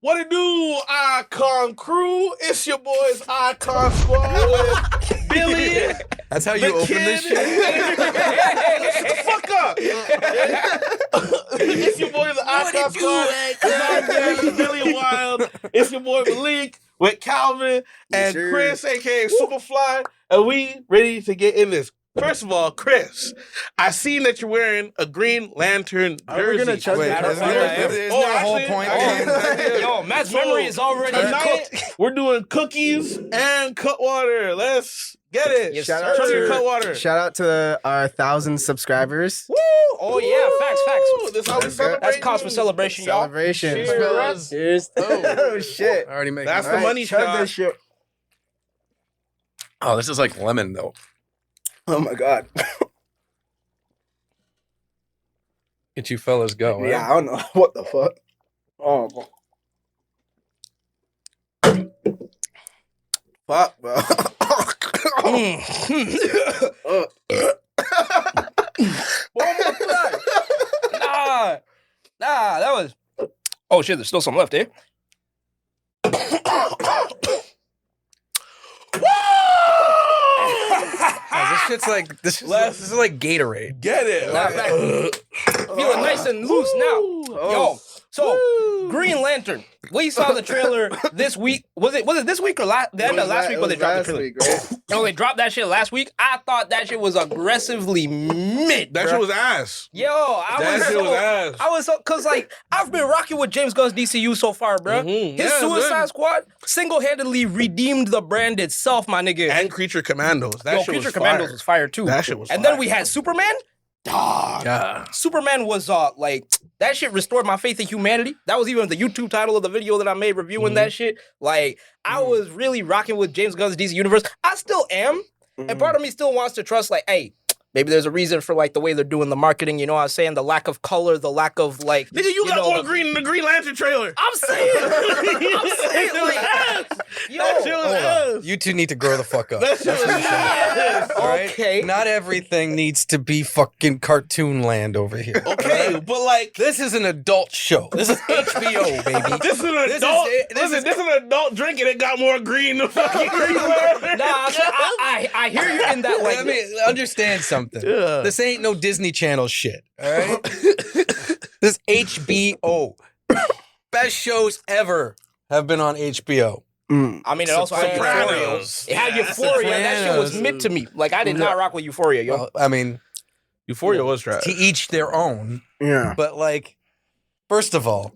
What it do, Icon Crew? It's your boys, Icon Squad with Billy. That's how you open this shit? Shut the fuck up. It's your boys, Icon Squad. I'm there, Billy Wild. It's your boy Malik with Calvin and Chris, a.k.a. Superfly. And we ready to get in this. First of all, Chris, I seen that you're wearing a Green Lantern jersey. Are we gonna chug that? Isn't there a whole point? Yo, Matt's memory is already cooked. We're doing cookies and cut water. Let's get it. Yes, Shout sir. out Chug your to cut water. Shout out to our 1,000 subscribers. Woo! Oh yeah, facts. This how we celebrate. That's cause for celebration, y'all. Celebration. Cheers. fellas. Cheers. Oh shit. I already make That's it. the money Chug shot. this shit. Oh, this is like lemon though. Oh my god. Get you fellas go. Yeah, I don't know what the fuck. Oh. Fuck, bro. Nah, that was. Oh shit, there's still some left, eh? This shit's like this is like Gatorade. Get it. Feeling nice and loose now. Yo, so Green Lantern. We saw the trailer this week. Was it this week or the end of last week when they dropped the trailer? Week, right? No, they dropped that shit last week. I thought that shit was aggressively mid. That shit was ass. Yo, I was so, cause like I've been rocking with James Gunn's DCU so far, bro. Mhm. His Yeah, Suicide good. Squad single-handedly redeemed the brand itself, my nigga. And Creature Commandos. That Yo, shit Creature was Commandos fire. was fire too. That shit was And fire. then we had Superman. Dog. Yeah. Superman was like that shit restored my faith in humanity. That was even the YouTube title of the video that I made reviewing that shit. Like I was really rocking with James Gunn's DC Universe. I still am. And part of me still wants to trust like, hey, maybe there's a reason for like the way they're doing the marketing, you know what I'm saying? The lack of color, the lack of like Nigga, you got know, more green in the Green Lantern trailer. I'm saying like ass. yo, That shit was ass. You two need to grow the fuck up. That shit was ass. All right? Okay. Not everything needs to be fucking cartoon land over here. Okay, but like This is an adult show. This is HBO, baby. this is an adult. This is an adult drink and it got more green than fucking Green Lantern. Nah, I hear you in that like I mean, understand something. Yeah. This ain't no Disney Channel shit. All right. This HBO. Best shows ever have been on HBO. I mean, it also had Euphoria. Sopranos. It had Yeah, Euphoria. That shit was Sopranos. mid to me. Like, I did not rock with Euphoria, yo. Well, I mean, Euphoria was trash. to each their own. Yeah. But like, first of all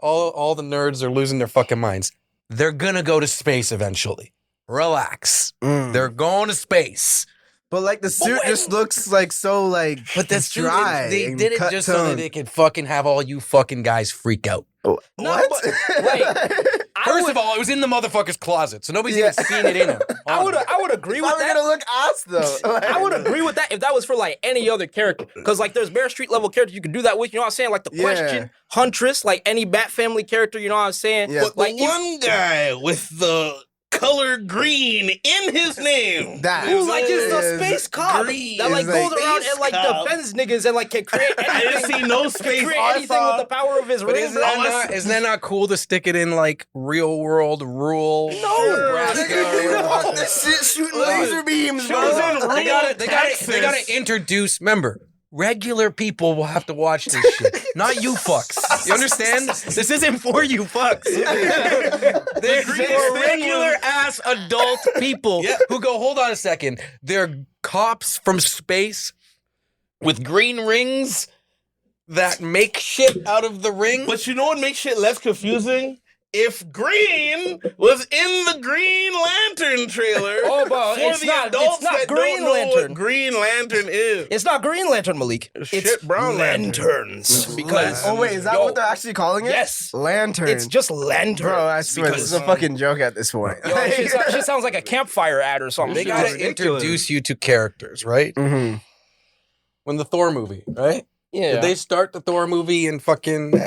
the nerds are losing their fucking minds. They're gonna go to space eventually. Relax. They're going to space. But like the suit just looks like so like But that's true. dry. They and did it cut just so that tone. they could fucking have all you fucking guys freak out. What? but, like, First of all, it was in the motherfucker's closet, so nobody's even seen it in him. I would agree with Probably that. gonna look ass though. I would agree with that if that was for like any other character. Because like there's Bear Street level characters you could do that with, you know what I'm saying? Like the Yeah. Question, Huntress, like any Bat Family character, you know what I'm saying? Yeah. But Like the one guy with the color green in his name. That who like is the is space cop green. that like Is goes like around space and like cop. defends niggas and like can create I didn't anything. see no Can space. create I anything saw- with the power of his But ring. isn't that not cool to stick it in like real world, rural? Nebraska? This shit shooting Look, laser beams, she was bro. in They gotta Texas. introduce. Remember, regular people will have to watch this shit, not you fucks. You understand? This isn't for you fucks. They're for regular ass adult people who go, hold on a second. They're cops from space with green rings that make shit out of the ring. But you know what makes shit less confusing? If green was in the Green Lantern trailer, Oh, but for it's the not- adults it's not that Green don't know Lantern. what Green Lantern is. It's not Green Lantern, Malik. Shit, It's Brown Lantern. lanterns. Because Oh wait, is that Yo, what they're actually calling it? Yes. Lantern. it's just lanterns. Bro, I swear this is a fucking joke at this point. Yo, shit sounds like a campfire ad or something. They This gotta is ridiculous. introduce you to characters, right? hmm When the Thor movie, right? Yeah. Did they start the Thor movie in fucking?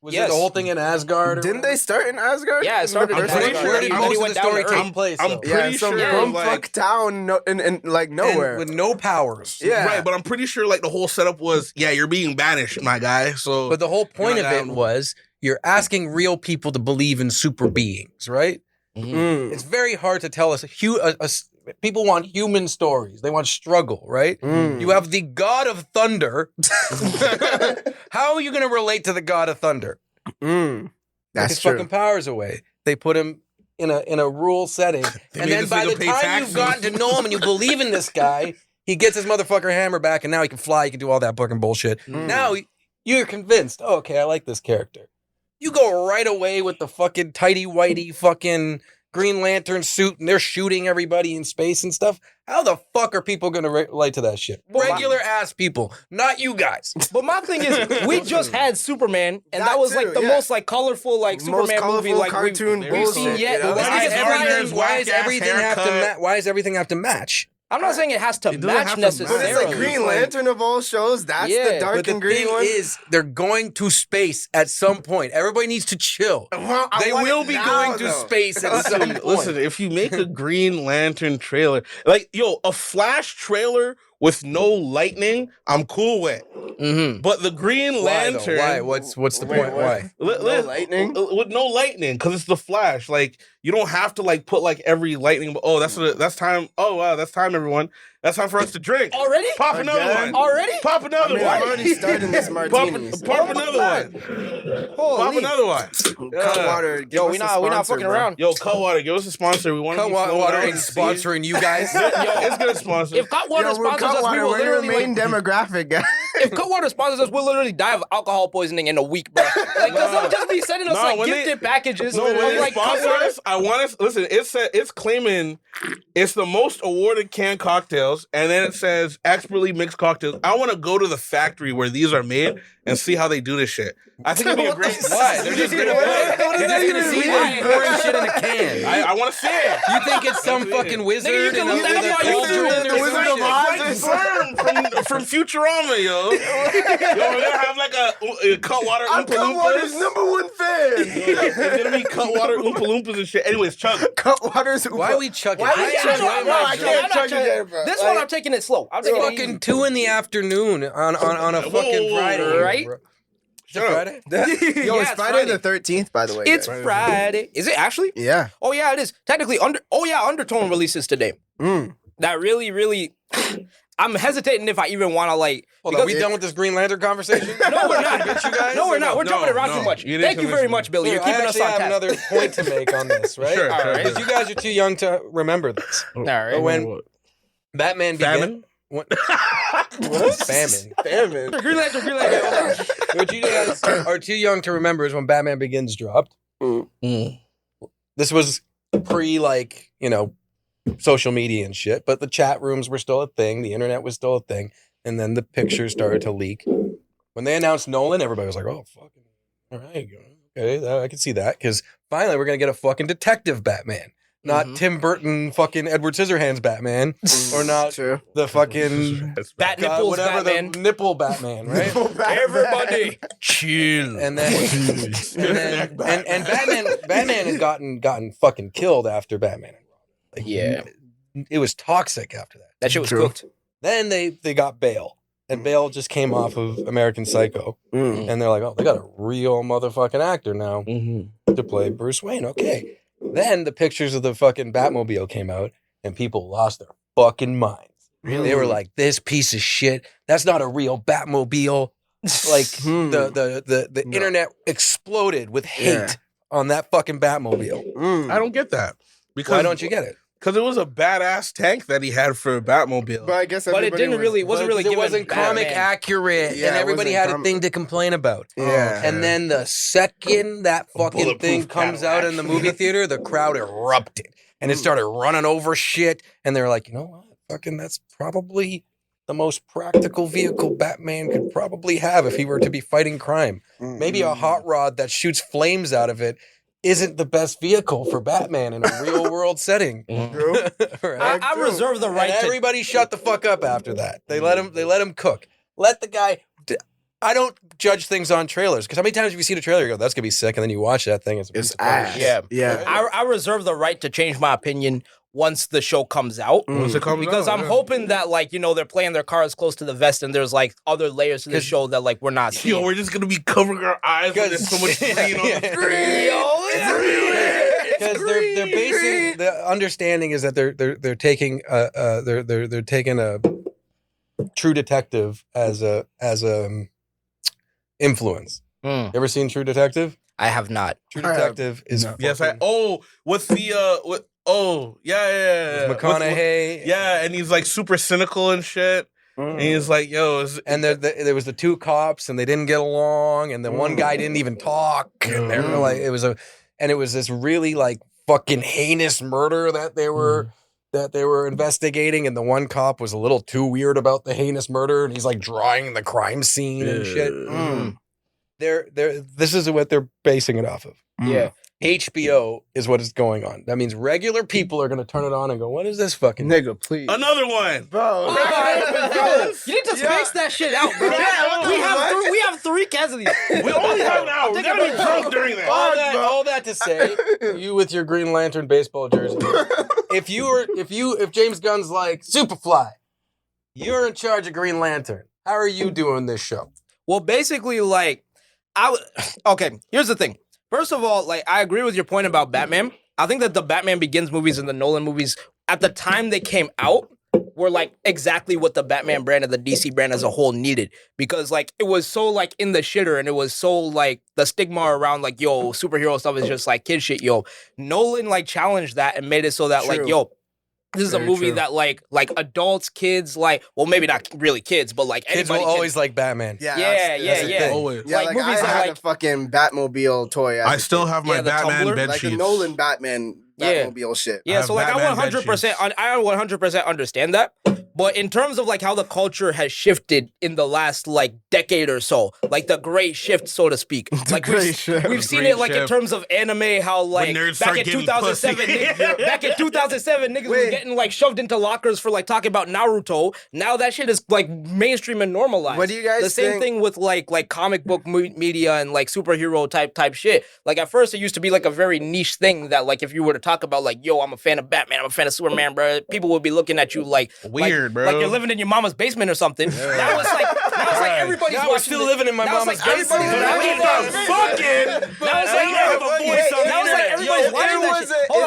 Was Yes. it the whole thing in Asgard? or Didn't whatever? they start in Asgard? Yeah, it started in in Asgard. Asgard. Where did And then most he of went the down story to take Earth. place? I'm though? pretty Yeah, some sure, bumfuck like- town in like And nowhere. with no powers. Yeah. Right, but I'm pretty sure like the whole setup was, yeah, you're being banished, my guy. So But the whole point You're of not it down. was you're asking real people to believe in super beings, right? It's very hard to tell us. People want human stories. They want struggle, right? You have the God of Thunder. How are you going to relate to the God of Thunder? Take That's his true. fucking powers away. They put him in a rural setting, and then by the time you've gotten to know him and you believe in this guy, he gets his motherfucker hammer back, and now he can fly. He can do all that fucking bullshit. Now you're convinced. Oh, okay, I like this character. You go right away with the fucking tighty whitey fucking Green Lantern suit, and they're shooting everybody in space and stuff. How the fuck are people gonna relate to that shit? Regular ass people, not you guys. But my thing is, we just had Superman, and that was like the most like colorful like Superman movie like cartoon we've seen yet. Yeah, Why does everything have to match? I'm not saying it has to doesn't match have to necessarily. But it's like Green Lantern of all shows. That's the dark But the and green thing one. is, they're going to space at some point. Everybody needs to chill. Well, I They want will it be now, going to though. space at some point. Listen, if you make a Green Lantern trailer, like, yo, a Flash trailer with no lightning, I'm cool with. But the Green Why, though? Lantern... Why? What's the Wait, point? what? Why? No lightning? With no lightning, because it's the Flash. Like, you don't have to, like, put, like, every lightning... Oh, that's time. Oh, wow, that's time, everyone. That's time for us to drink. Already? Pop another Again? one. Already? Pop another I'm one. already starting this Pop, martinis. pop another one. Pop another one. Cutwater. give Yo, us we a not sponsor, fucking bro. around. Yo, Cutwater, give us a sponsor. We want to be Cutwater flown out ain't to sea. sponsoring you guys. It's gonna sponsor. If Cutwater Yo, we're sponsors us, we Cutwater. will We're your literally main like, demographic, guys. if Cutwater sponsors us, we'll literally die of alcohol poisoning in a week, bro. Like, cause they'll just be sending us like when gifted packages No, of when they like sponsor Cutwater. us, I want us. Listen, it's claiming it's the most awarded canned cocktails, and then it says expertly mixed cocktails. I want to go to the factory where these are made and see how they do this shit. I think it'd be a great. Why? They're just gonna You're just gonna see them pouring shit in a can. I want to see it. You think it's some fucking wizard can in a look that up on cauldron YouTube. or The Wizard some of shit? Oz. Like from Futurama, yo. Yo, we're gonna have like a Cutwater I'm Oompa Cutwater's Loompas. #1 fan. There's gonna be Cutwater Oompa Loompas and shit. Anyways, Chuck. Cutwater's. Why are we chugging? Why are we I chugging? enjoy No, my I drink. can't chug again, bro. This one I'm taking it slow. I'm taking it Fucking easy. 2 in the afternoon on a fucking Whoa, Friday, right? bro. Is it Shut up. Friday? Yo, Yeah, it's it's Friday Friday. the 13th, by the way. It's guys. Friday. Is it actually? Yeah. Oh yeah, it is. Technically, Undertone releases today. That really. I'm hesitating if I even want to like. Hold on, we done with this Green Lantern conversation? No, we're not. Convince you guys? No, we're not. We're jumping around no. too much. You didn't Thank you convince very me. much, Billy. You're I keeping us actually on have task. another point to make on this, right? Sure, sure. Because you guys are too young to remember this. All right. But when Batman began... Famine? Famine. Famine. Green Lantern. What you guys are too young to remember is when Batman Begins dropped. This was pre, like, social media and shit, but the chat rooms were still a thing. The internet was still a thing. And then the pictures started to leak. When they announced Nolan, everybody was like, oh, fucking, all right, okay, I can see that. Because finally, we're going to get a fucking detective Batman. Not Tim Burton fucking Edward Scissorhands Batman. Or not True. the fucking... Bat nipples whatever Batman. the nipple Batman, right? Everybody. Chill. And then, and Batman had gotten fucking killed after Batman. Like, Yeah. it was toxic after that. That shit was True. cooked. Then they got Bale, and Bale just came off of American Psycho, and they're like, oh, they got a real motherfucking actor now to play Bruce Wayne. Okay. Then the pictures of the fucking Batmobile came out, and people lost their fucking minds. Really? They were like, this piece of shit. That's not a real Batmobile. Like the internet exploded with hate on that fucking Batmobile. I don't get that. Because Why don't you get it? Because it was a badass tank that he had for a Batmobile. But I guess But it didn't really wasn't really it given wasn't comic Batman. accurate, Yeah, and it everybody wasn't had a thing to complain about. Yeah. And then the second that fucking bulletproof thing comes out in the movie theater, the crowd erupted and it started running over shit. And they're like, you know what? Fucking that's probably the most practical vehicle Batman could probably have if he were to be fighting crime. Maybe a hot rod that shoots flames out of it isn't the best vehicle for Batman in a real world setting. True. Right? I reserve the right And to. everybody shut the fuck up after that. They let him cook. Let the guy. I don't judge things on trailers because how many times have you seen a trailer? You go, "That's gonna be sick," and then you watch that thing. It's ass. Yeah. I reserve the right to change my opinion once the show comes out. Once it comes Because out, I'm hoping that, like, they're playing their cards close to the vest and there's, like, other layers to the show that, like, we're not seeing. Yo, we're just gonna be covering our eyes because there's so much green on the screen. Because they're basing the understanding is that they're taking they're taking a True Detective as a influence. You ever seen True Detective? I have not. True Detective is Yes, fucking- what's the yeah. McConaughey. Yeah, and he's like super cynical and shit. And he's like, yo, And there was the two cops, and they didn't get along, and the one guy didn't even talk, and they were like, it was this really like fucking heinous murder that they were investigating, and the one cop was a little too weird about the heinous murder, and he's like drawing the crime scene and shit. This is what they're basing it off of. Yeah. HBO is what is going on. That means regular people are going to turn it on and go, "What is this fucking Nigga, please. another one, Bro. You need to space that shit out, bro. We have three cans of these. we only have an hour. We're gonna be drunk during that. All that to say, you with your Green Lantern baseball jersey. If James Gunn's like Superfly, you're in charge of Green Lantern. How are you doing this show? Well, basically, like, okay, here's the thing. First of all, like, I agree with your point about Batman. I think that the Batman Begins movies and the Nolan movies, at the time they came out, were like exactly what the Batman brand and the DC brand as a whole needed. Because, like, it was so, like, in the shitter, and it was so, like, the stigma around, like, yo, superhero stuff is just like kid shit, yo. Nolan, like, challenged that and made it so that, like, yo, this is a movie that like adults, kids, like, well, maybe not really kids, but like Kids anybody will always like Batman. Yeah, yeah. Always. Yeah, Like, like, movies I that, had like- a fucking Batmobile toy. as I a still kid. have my Yeah, the Batman Tumblr, bed like sheets. the Nolan Batman Yeah. Batmobile shit. Yeah, have so like Batman I 100%, bed I 100% understand that. But in terms of like how the culture has shifted in the last like decade or so, like the great shift, so to speak. Like great shift. we've seen Great it like in shift. terms of anime, how like nerds back start in getting 2007, pussy. back in 2007, niggas was Wait. getting like shoved into lockers for like talking about Naruto. Now that shit is like mainstream and normalized. What do you guys The same think- thing with like comic book media and like superhero type shit. Like at first it used to be like a very niche thing that like if you were to talk about like, yo, I'm a fan of Batman, I'm a fan of Superman, bro, people would be looking at you like Weird, bro. like you're living in your mama's basement or something. Now it's like everybody's Now we're watching still it. living in my Now it's mama's like everybody's basement. watching Now it. it's fucking. Now it's like I have a voice on the now it's like internet. everybody's Yo, watching it that was shit. a- Hold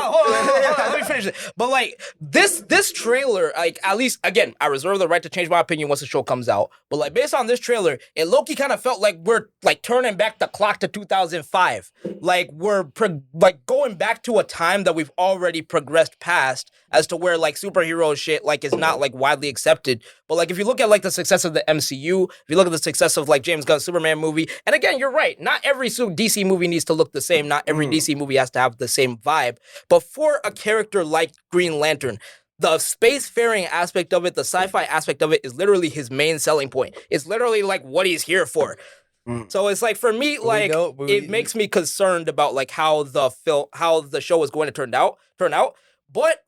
on. Let me finish it. But like this trailer, like at least again, I reserve the right to change my opinion once the show comes out. But like based on this trailer, it low-key kind of felt like we're like turning back the clock to 2005. Like we're like going back to a time that we've already progressed past as to where like superhero shit like is not like widely accepted. But like if you look at like the success of the MCU, if you look at the success of like James Gunn's Superman movie, and again, you're right, not every DC movie needs to look the same, not every DC movie has to have the same vibe. But for a character like Green Lantern, the spacefaring aspect of it, the sci-fi aspect of it is literally his main selling point. It's literally like what he's here for. So it's like for me, like it makes me concerned about like how the show is going to turn out. But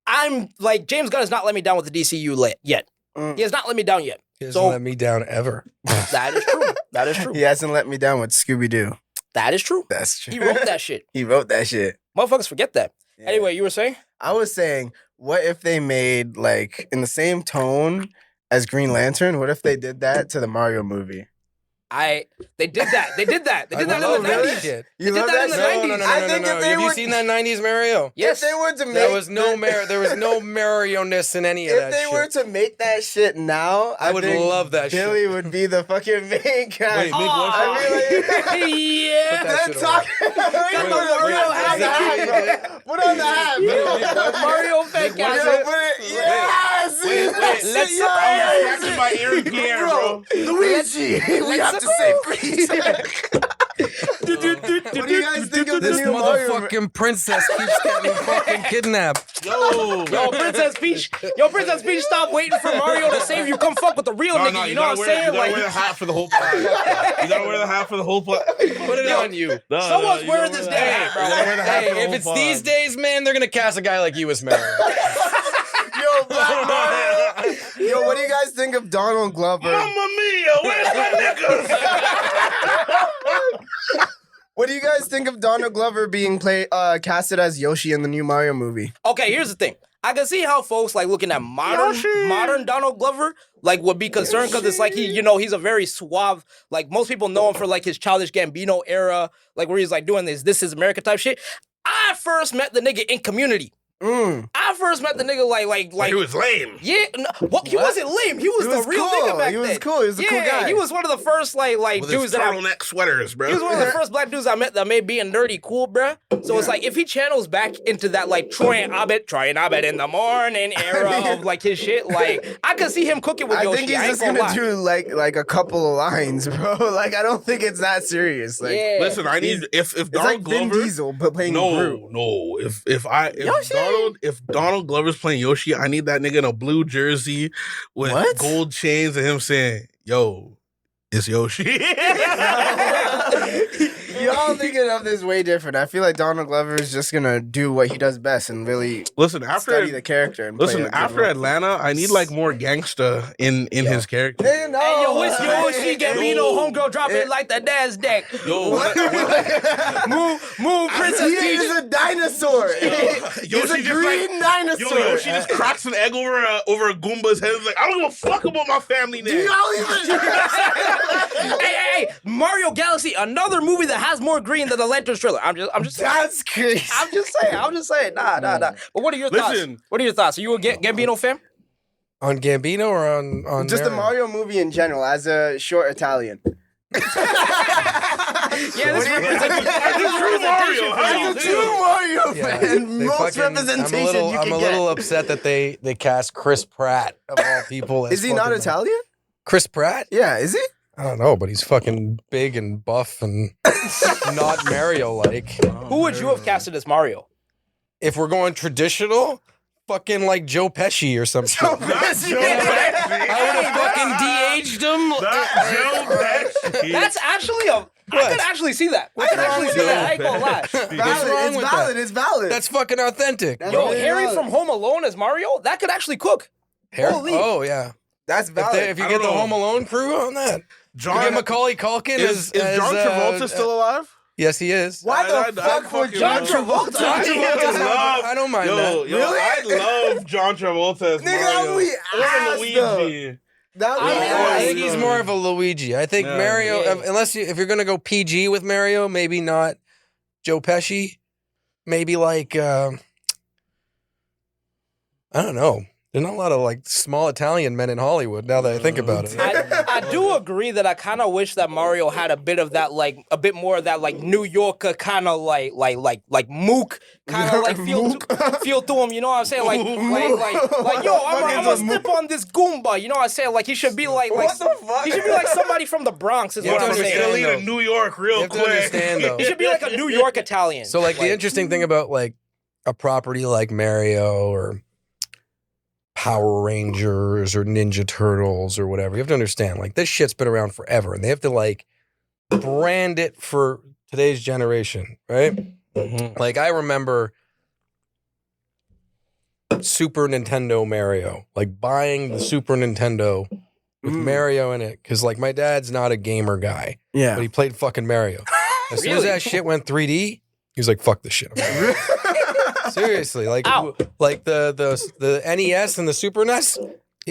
I'm like James Gunn has not let me down with the DCU yet. He has not let me down yet. He hasn't let me down ever. That is true. That is true. He hasn't let me down with Scooby Doo. That is true. That's true. He wrote that shit. He wrote that shit. Motherfuckers forget that. Yeah. Anyway, you were saying? I was saying, what if they made like in the same tone as Green Lantern? What if they did that to the Mario movie? They did that. They did that in the love 90s. that shit. You They did love that in that the shit? 90s. No. I think if they Have you would- seen that 90s Mario? Yes. If they were to make There was no Mario-ness in any of If that they shit. were to make that shit now, I would think love that shit. Billy would be the fucking main guy. Wait, make what? I mean, like, Yeah. Put that That shit talk. Wait, Mario wait, has is that a what you hat, bro. Put on the hat, bro. Mario fake Yo, ass. put it. Yes. let's- Yes. Scratching my ear Pierre, bro. Luigi. We have to save Peach. What do you guys think of This the new Mario? motherfucking princess keeps getting fucking kidnapped. Yo, Yo, Princess Peach, stop waiting for Mario to save you. Come fuck with the real nigga. You know what I'm saying? You gotta Like, wear the hat for the whole plot. You gotta wear the hat for the whole plot. Put it on you. someone's wearing this damn hat, bro. You gotta wear the hat for the Hey, if whole it's plot. these days, man, they're gonna cast a guy like you as Mario. Yo, Black Mario. Yo, Yo, what do you guys think of Donald Glover? Mamma mia, where's my niggas? What do you guys think of Donald Glover being casted as Yoshi in the new Mario movie? Okay, here's the thing. I can see how folks like looking at modern Donald Glover like would be concerned because it's like he's a very suave, like most people know him for like his Childish Gambino era, like where he's like doing this is America type shit. I first met the nigga in Community. I first met the nigga like He was lame. Yeah, no, he wasn't lame. He was the real cool. nigga back He was then. cool. He was a cool guy. He was one of the first like With dudes his that turtleneck sweaters, bro. he was one of the first black dudes I met that made being nerdy cool, bruh. So it's like if he channels back into that like Troy and Abed in the morning era of like his shit, like I could see him cooking with I Yoshi. think he's I ain't just gonna lie. do like a couple of lines, bro. Like I don't think it's that serious. Like, Yeah. Listen, I need if it's Donald like Vin Glover. Diesel but playing Groot. No. If Donald Glover's playing Yoshi, I need that nigga in a blue jersey with What? gold chains and him saying, "Yo, it's Yoshi." Y'all thinking of this way different. I feel like Donald Glover is just gonna do what he does best and really Listen, study the character. And play a good after role. Atlanta, I need like more gangsta in his character. Hey, no. Hey, yo, it's Yoshi Gambino, Yo. homegirl, drop it like the NASDAQ. Yo, Move, Princess He Peach. is a dinosaur. He's Yoshi a just green dinosaur. Yo, Yoshi just cracks an egg over a Goomba's head. He's like, I don't give a fuck about my family Do name. y'all even? hey, Mario Galaxy, another movie that has more green than the Lanterns trailer. I'm just That's crazy. I'm just saying. Nah. But what are your Listen. thoughts? What are your thoughts? Are you a Gambino fan? On Gambino or on Just the Mario? Mario movie in general, as a short Italian. Yeah, this representation. True Mario. How As you a do? true Mario Yeah, fan, they most fucking- representation you I'm can a get. little upset that they cast Chris Pratt of all people. As Is he not fucking- Italian? Chris Pratt? Yeah, is he? I don't know, but he's fucking big and buff and not Mario-like. Who would you have casted as Mario? If we're going traditional, fucking like Joe Pesci or something. I would have fucking de-aged him. That's actually I could actually see that. I could actually see that. I ain't gonna lie. wrong with that? It's valid. That's fucking authentic. That's Yo, really Harry valid. from Home Alone as Mario, that could actually cook. Holy. Oh, yeah. That's If, valid. if you I get don't the know. Home Alone crew on that. You get Macaulay Culkin Is as John Travolta still alive? Yes, he is. Why the I fuck would fucking John love- Travolta? I don't mind that. Yo, I love John Travolta as Nigga, Mario. we Or asked, Luigi. That I mean, I Yeah, think he's more of a Luigi. I think Yeah. Mario, Yeah. unless if you're gonna go PG with Mario, maybe not Joe Pesci. Maybe like I don't know. There's not a lot of like small Italian men in Hollywood now that I think about it. I do agree that I kind of wish that Mario had a bit of that, like a bit more of that, like New Yorker kind of like mook kind of like feel to him. You know what I'm saying? Like yo, I'm gonna step on this Goomba. You know what I'm saying? Like he should be like What the fuck? he should be like somebody from the Bronx. Is You what have I'm to From saying. understand, Italy though. to New York real You have to quick. understand, though. He should be like a New York Italian. So like the interesting thing about like a property like Mario or Power Rangers or Ninja Turtles or whatever, you have to understand like this shit's been around forever and they have to like brand it for today's generation, right? Like I remember Super Nintendo Mario, like buying the Super Nintendo with Mario in it because like my dad's not a gamer guy, Yeah. but he played fucking Mario. As soon as Really? that shit went 3D, he was like, "Fuck this shit." Seriously, like Ow. like the NES and the Super NES,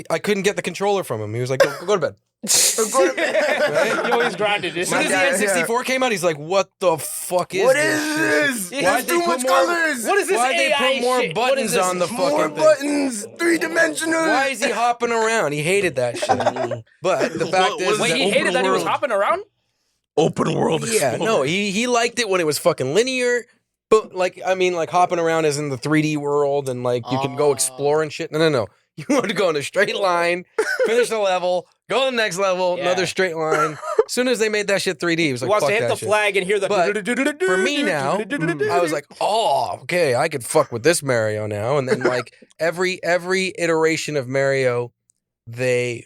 I couldn't get the controller from him. He was like, "Go to bed." Right? Yo, he's grinded. As soon as the N64 came out, he's like, "What the fuck is What this is shit?" this? Yeah, Why'd There's they too put much more- colors. What is this Why'd they AI put more shit? What is buttons this? on the More fucking thing? buttons, 3-dimensional. Why is he hopping around? He hated that shit. But the fact What is, is Wait, that he open hated that he was world. hopping around? Open world. yeah, Explorer. no, he liked it when it was fucking linear. But like, I mean, like hopping around is in the 3D world and like you can go explore and shit. No. You want to go in a straight line, finish the level, go to the next level, Yeah. another straight line. As soon as they made that shit 3D, it was He like, wants fuck to hit that the shit. flag and hear the. But for me now, I was like, oh, okay, I could fuck with this Mario now. And then like every iteration of Mario, they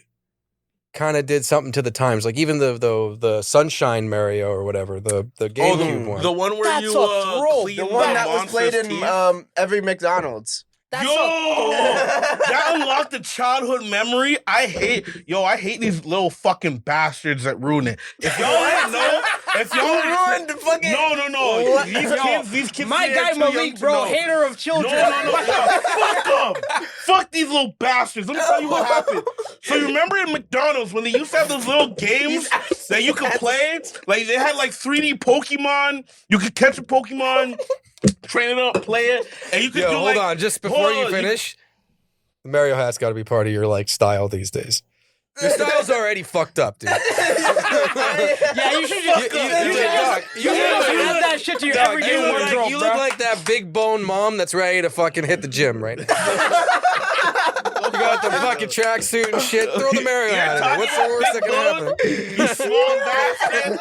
kind of did something to the times. Like even the Sunshine Mario or whatever, the GameCube one. The one where That's you a throw. clean The one that was monster's played in teeth? every McDonald's. That's that unlocked the childhood memory. I hate these little fucking bastards that ruin it. If y'all didn't know, if y'all ruined the fucking. no. These kids. my guy too young Malik, to bro, know. hater of children. No. Fuck them. Fuck these little bastards. Let me tell you what happened. So you remember in McDonald's when they used to have those little games that you could play? Like they had like 3D Pokemon. You could catch a Pokemon, train it up, play it, and you could do hold like. on, just before you finish, the Mario hat's got to be part of your like style these days. Your style's already fucked up, dude. Yeah, you should just you add that shit to your everyday wardrobe, you bro. look like that big bone mom that's ready to fucking hit the gym right now. You got the fucking tracksuit and shit. Throw the Mario hat in there. What's the worst that can happen? You small bastard.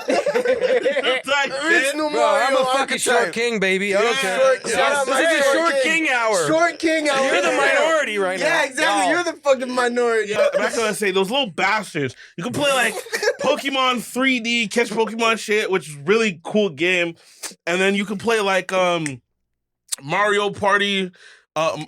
Original Bro, I'm Mario a fucking short archetype. king, baby. I don't care. Shout out my This is a Short short King. king hour. Short King hour. You're the minority right now. Yeah, exactly. Yo. You're the fucking minority. Yeah, I'm not gonna say those little bastards. You can play like Pokemon 3D, catch Pokemon shit, which is really cool game. And then you can play like Mario Party.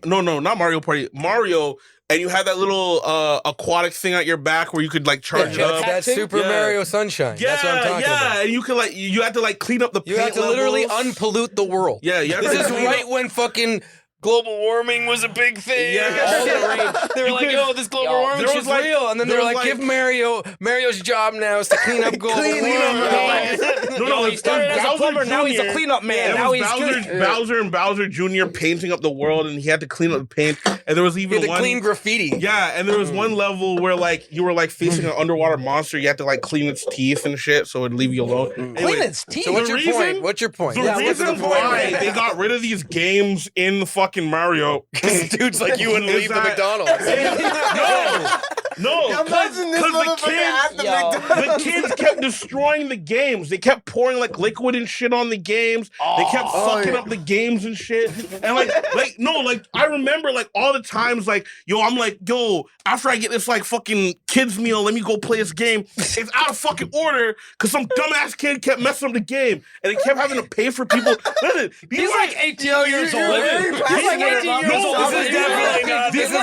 No, not Mario Party. Mario. And you had that little aquatic thing at your back where you could like charge it up. That's Super Yeah. Mario Sunshine. That's what I'm talking about. And you could like you had to like clean up the You paint have to literally levels. unpollute the world. Yeah, you have This to is clean right up- when fucking global warming was a big thing. Yeah. All the rage. They were You like, could- yo, this global Yo, warming there shit's was like- real. And then there they're was like, like- give Mario's job now is to clean up global warming. No, He started as a Bowser plumber, now he's a Jr. cleanup man. It Now was he's Bowser, good. Bowser and Bowser Jr. painting up the world, and he had to clean up the paint. And there was You even had to one clean graffiti. Yeah, and there was one level where like you were like facing an underwater monster. You had to like clean its teeth and shit, so it'd leave you alone. Anyway, Clean its teeth. So what's The your point? reason- What's your point? the What's reason the point? why they got rid of these games in the fucking Mario, Dudes like you wouldn't Is leave the that- McDonald's. no, Imagine this motherfucker at the Yo. McDonald's. the kids kept destroying the games. They kept pouring like liquid and shit on the games. They kept fucking up the games and shit. And like I remember like all the times like, I'm like, after I get this like fucking kids meal, let me go play this game. It's out of fucking order because some dumbass kid kept messing up the game and they kept having to pay for people. Listen, He's like 18 years old. very He's passionate like 18 about years this. old. This is definitely not- These this is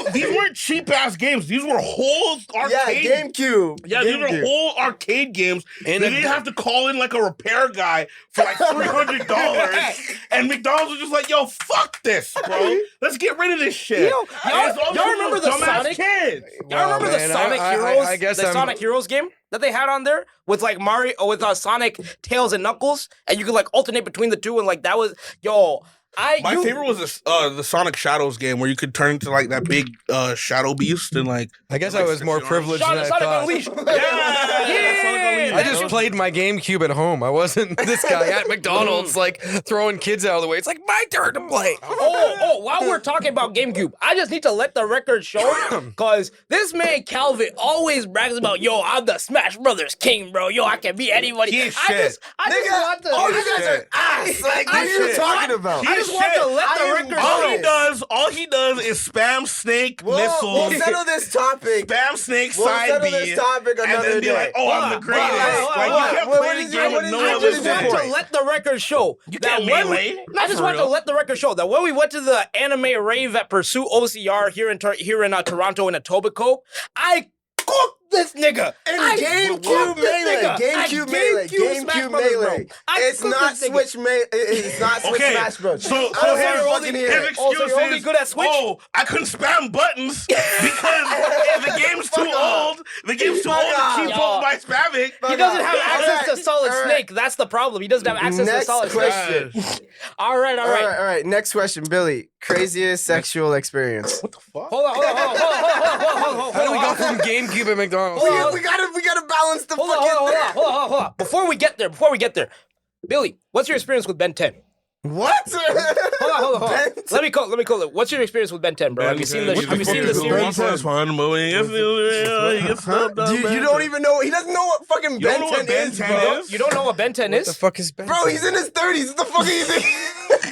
were- these weren't cheap ass games. These were whole Yeah, arcade. GameCube. Yeah, these were GameCube. whole arcade games. And They a- didn't have to call in like a repair guy for like $300. And McDonald's was just like, yo, fuck this, bro. Let's get rid of this shit. Yo, And y'all- it's all y'all these remember little the dumbass Sonic? kids. Y'all remember the man, Sonic I Heroes? guess the I'm- Sonic Heroes game that they had on there with like Mario, with Sonic, Tails, and Knuckles, and you could like alternate between the two, and like that was My favorite was the Sonic Shadows game where you could turn into like that big shadow beast and like. I guess I was more privileged than I Sonic thought. Unleashed. Yeah, Sonic Unleashed. I just played my GameCube at home. I wasn't this guy at McDonald's like throwing kids out of the way. It's like my turn to play. While we're talking about GameCube, I just need to let the record show because this man Calvin always brags about, I'm the Smash Brothers king, bro. I can beat anybody. He is I shit. just want to. All you guys are ass. Like, what are you shit. talking about? I just want to let the record show. All he does is spam snake We'll missiles. settle this topic. Spam snake We'll side settle B. this topic And another then be day. like, I'm the greatest. Like, you can't What play is the your- game what with is no your- I other just your want shit. point? to let the record show You that can't when melee. I Not just for want to real. let the record show that when we went to the anime rave at Pursuit OCR here in Toronto in Etobicoke, I cooked this nigga. And I GameCube cooked this Melee. nigga. GameCube I Melee. GameCube Smash GameCube Brothers, bro. Melee. I It's cooked not this nigga. Switch Melee. It's not Switch Okay, Smash Bros. so I don't his- wanna fucking hear his it. excuse you're only is, good at Switch? I couldn't spam buttons because the game's too old. The game's too old to keep Yo. up by spamming. He doesn't have All access right. to Solid All right. Snake. That's the problem. He doesn't have access to Next Solid question. Snake. All right. All right. Next question, Billy. Craziest sexual experience. What the fuck? Hold on. How do we go from GameCube at McDonald's? We gotta balance the Hold fucking. on. Before we get there, Billy, what's your experience with Ben 10? What? Hold on. Ben Let me call it. What's your experience with Ben 10, bro? Have you seen the series? You don't even know. He doesn't know what fucking Ben don't know what 10 Ben is, 10 bro. is? You don't know what Ben 10 What the is? fuck is Ben? Bro, he's in his 30s. What the fuck are you thinking?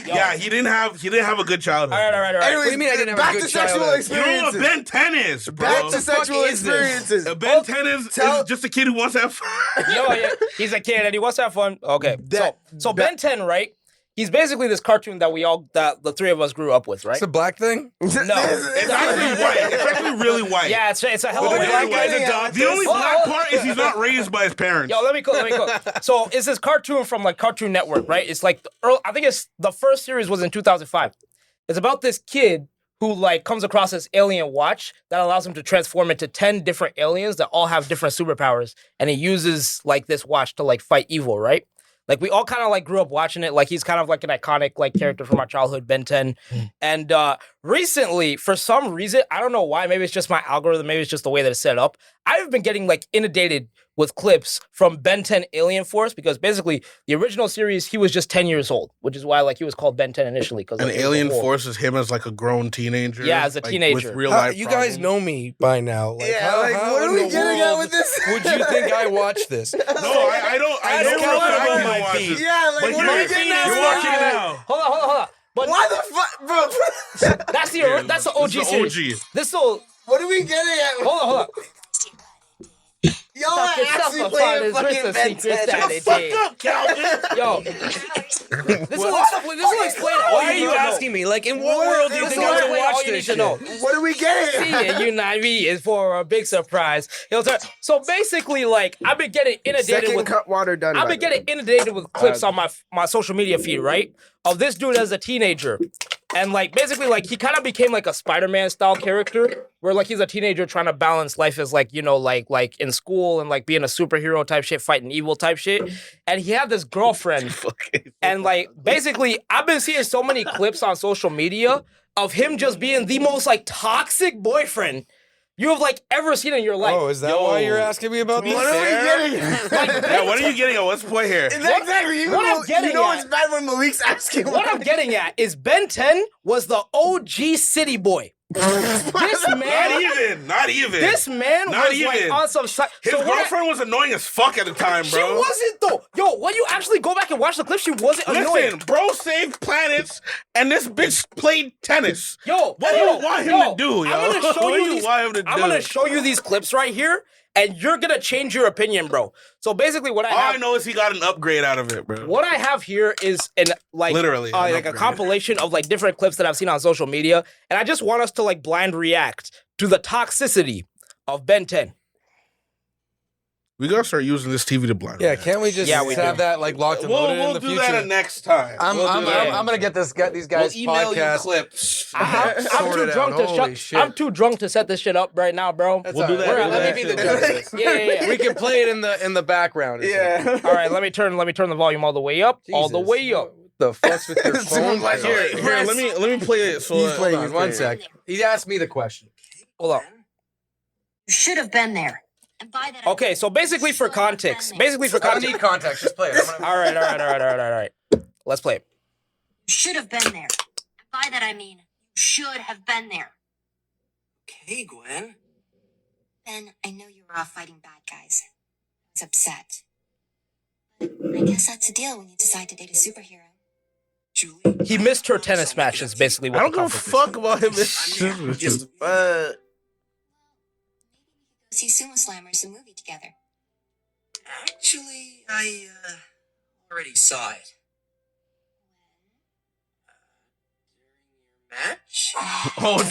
Yeah, he didn't have a good childhood. All right. Anyways, What do you mean I didn't have a back good to sexual childhood? You don't know what experiences. Ben 10 is, bro. Back to the fuck sexual is this? experiences. Ben 10 is tell- just a kid who wants to have fun. Yeah. He's a kid and he wants to have fun. Okay. So Ben 10, right? he's basically this cartoon that the three of us grew up with, right? It's a black thing? No. It's actually white. It's actually really white. Yeah, it's a hell of The a black white guy's guy. adopted. The only black part is he's not raised by his parents. Yo, let me cook. So it's this cartoon from like Cartoon Network, right? It's like I think it's the first series was in 2005. It's about this kid who like comes across this alien watch that allows him to transform into 10 different aliens that all have different superpowers, and he uses like this watch to like fight evil, right? Like we all kind of like grew up watching it. Like he's kind of like an iconic like character from our childhood, Ben 10. And recently, for some reason, I don't know why, maybe it's just my algorithm, maybe it's just the way that it's set up, I've been getting like inundated with clips from Ben 10 Alien Force, because basically the original series, he was just 10 years old, which is why like he was called Ben 10 initially. Because An Alien Force is him as like a grown teenager. Yeah, as a like, teenager. with real life You guys know me by now. Like, what are we getting at with this? Would you think I watch this? No, I don't. I don't Calvin know about if my I watch feet. it. Yeah, like, But what are we getting at? you're watching it now. Hold on. But Why the fuck, bro? that's the OG It's the series. OG. This will What are we getting at? hold on. Y'all Fuck are yourself actually upon playing his fucking wrist of Ben secrets 10. that Shut the fuck up, Calvin. Yo, this will explain all Why are you need to know. asking me? Like, in what world do you This think will I would explain all watch you need this to shit? know. What are we getting at? Seeing UNIV is for a big surprise. So basically, like, I've been getting inundated Second with cup water done. I've been getting inundated with clips on my social media feed, right? Of this dude as a teenager. And like basically like he kind of became like a Spider-Man style character where like he's a teenager trying to balance life as like, you know, like in school and like being a superhero type shit, fighting evil type shit. And he had this girlfriend. And like basically I've been seeing so many clips on social media of him just being the most like toxic boyfriend you have like ever seen in your life. Oh, is that why you're asking me about this? What are we getting at? Yeah, what are you getting at? What's the point here? Exactly. You what I'm know, getting you know at- it's bad when Malik's asking. What I'm getting at is Ben 10 was the OG city boy. This man, Not even. This man Not was like even. on some side. His girlfriend was annoying as fuck at the time, She bro. wasn't though. Yo, when you actually go back and watch the clip, she wasn't Listen, annoying. bro saved planets, and this bitch played tennis. Yo, What do you want him to do, yo? I'm gonna show What do you you these. want him to I'm do? gonna show you these clips right here, and you're gonna change your opinion, bro. So basically, what I All have. I know is he got an upgrade out of it, bro. What I have here is Literally, an like a upgrade. compilation of like different clips that I've seen on social media, and I just want us to like blind react to the toxicity of Ben 10. We gotta start using this TV to blind. Yeah, react. can't we just we have do. that like locked and We'll loaded in the do future? that next time. I'm gonna get these guys email you podcast. clips. I'm Sorted too drunk out. to Holy shut. shit. I'm too drunk to set this shit up right now, bro. That's We'll do all that. right. We'll do Let me that be the shit. judge. Yeah. We can play it in the background. or something. Yeah. All right, let me turn the volume all the way up. All the Jesus. way up. What the fuck's with your phone? Here, let me play it. So He's playing. Hold on, one sec. He asked me the question. Hold up. You should have been there. And by that, I Okay, mean so basically you for should have context, been there. I don't need context. Just play it. All right. Let's play it. You should have been there. And by that I mean you should have been there. Okay, Gwen. Ben, I know you were off fighting bad guys. I was upset. But I guess that's the deal when you decide to date a superhero. Julie. He missed her tennis match. Is basically what I don't the give a conflict is. fuck about him. Just See Sumo Slammers, the movie together. actually, I already saw it. During your match? Oh,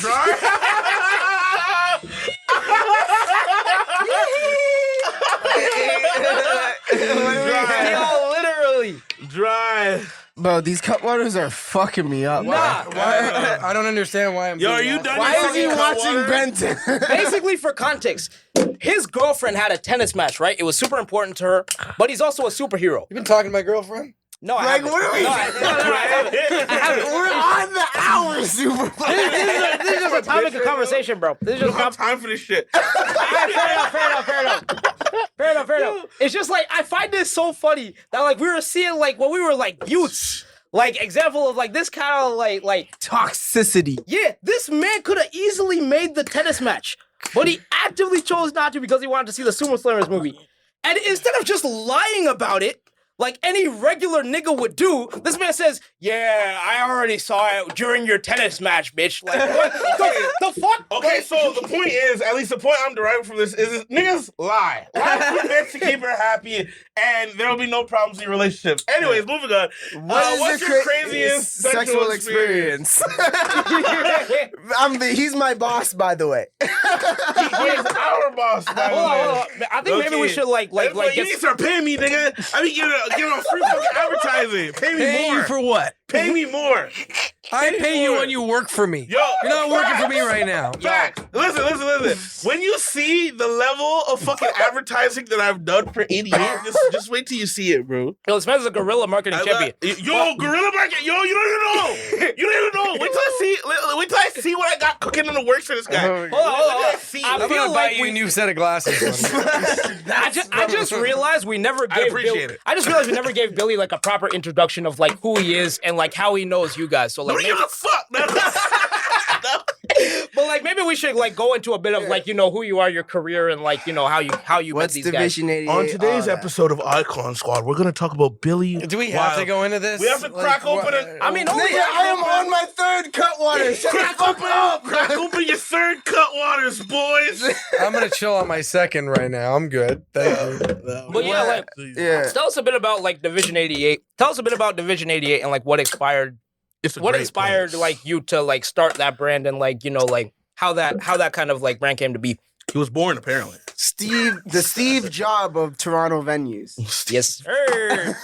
Yo, literally. Dry. Bro, these cup waters are fucking me up. Nah. Why? I don't understand why I'm. Yo, are being you asked. done? Why is he Fucking cup watching water? Benton? Basically, for context, his girlfriend had a tennis match, right? It was super important to her, but he's also a superhero. You been talking to my girlfriend? No, I Like, haven't. what are we- No, I haven't. I haven't. We're on the hour, super. This is just a topic of conversation, bro. This is I just don't have time for this shit. Fair enough. It's just like I find this so funny that like we were seeing like when we were like youths, like example of like this kind of like Toxicity. yeah, this man could have easily made the tennis match, but he actively chose not to because he wanted to see the Sumo Slammers movie. And instead of just lying about it, like any regular nigga would do. This man says, "Yeah, I already saw it during your tennis match, bitch." Like, what the fuck? Okay, so the point is, at least the point I'm deriving from this is niggas lie. Lie to your bitch to keep her happy, and there'll be no problems in your relationships. Anyways, moving on. What's your craziest sexual experience? He's my boss, by the way. He's our boss. Hold on. I think maybe we should like you need to start paying me, nigga. I mean, give a free fucking advertising. Pay me Pay more. you for what? Pay me more. I pay you when you work for me. Yo, You're not working for me right now. Facts. Listen. When you see the level of fucking advertising that I've done for 8 years, just wait till you see it, bro. Yo, this man's a guerrilla marketing champion. Guerrilla market. Yo, you don't even know. You don't even know. Wait till I see what I got cooking in the works for this guy. Hold on. I'm I feel gonna buy like you a new set of glasses. I just realized we never gave appreciate it. I just realized we never gave Billy like a proper introduction of like who he is and like how he knows you guys. So like, Don't give a fuck. but like maybe we should like go into a bit of like who you are, your career, and like how you met What's these guys. Division 88? On today's All that. episode of Icon Squad, we're gonna talk about Billy. Do we have to go into this? We have to crack open it. I mean, Nigga, I am on my third cut water. Crack open your third cut waters, boys. I'm gonna chill on my second right now. I'm good. Thank you. But yeah, like Yeah. tell us a bit about like Division 88. Tell us a bit about Division 88 and like what inspired like you to like start that brand and like like how that kind of like brand came to be. He was born apparently. The Steve Jobs of Toronto venues. Yes, sir.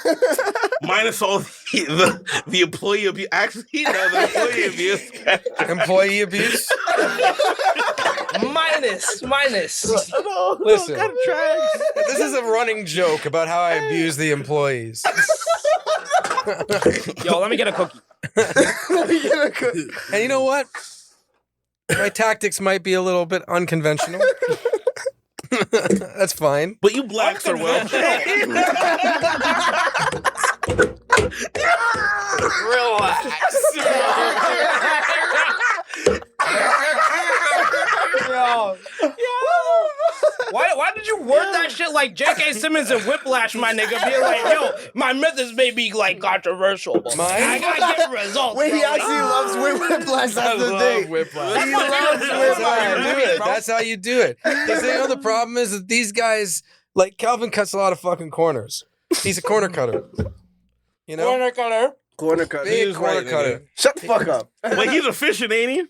Minus all the employee abuse. Actually, no, the employee abuse. Employee abuse. minus. Listen, this is a running joke about how I abuse the employees. Yo, let me get a cookie. And you know what? My tactics might be a little bit unconventional. That's fine. But you blacks are well. Why did you word that shit like J.K. Simmons and Whiplash, my nigga? Being like, yo, my methods may be like controversial, but I gotta get results. Wait, he bro. actually loves Whiplash. That's the thing. Whiplash. He loves That's how you Whiplash. do it. That's how you do it. Because the problem is that these guys, like Calvin, cuts a lot of fucking corners. He's a corner cutter. You know, Corner cut. big corner cutter. Shut the fuck up. Wait, he's a fishing, ain't he?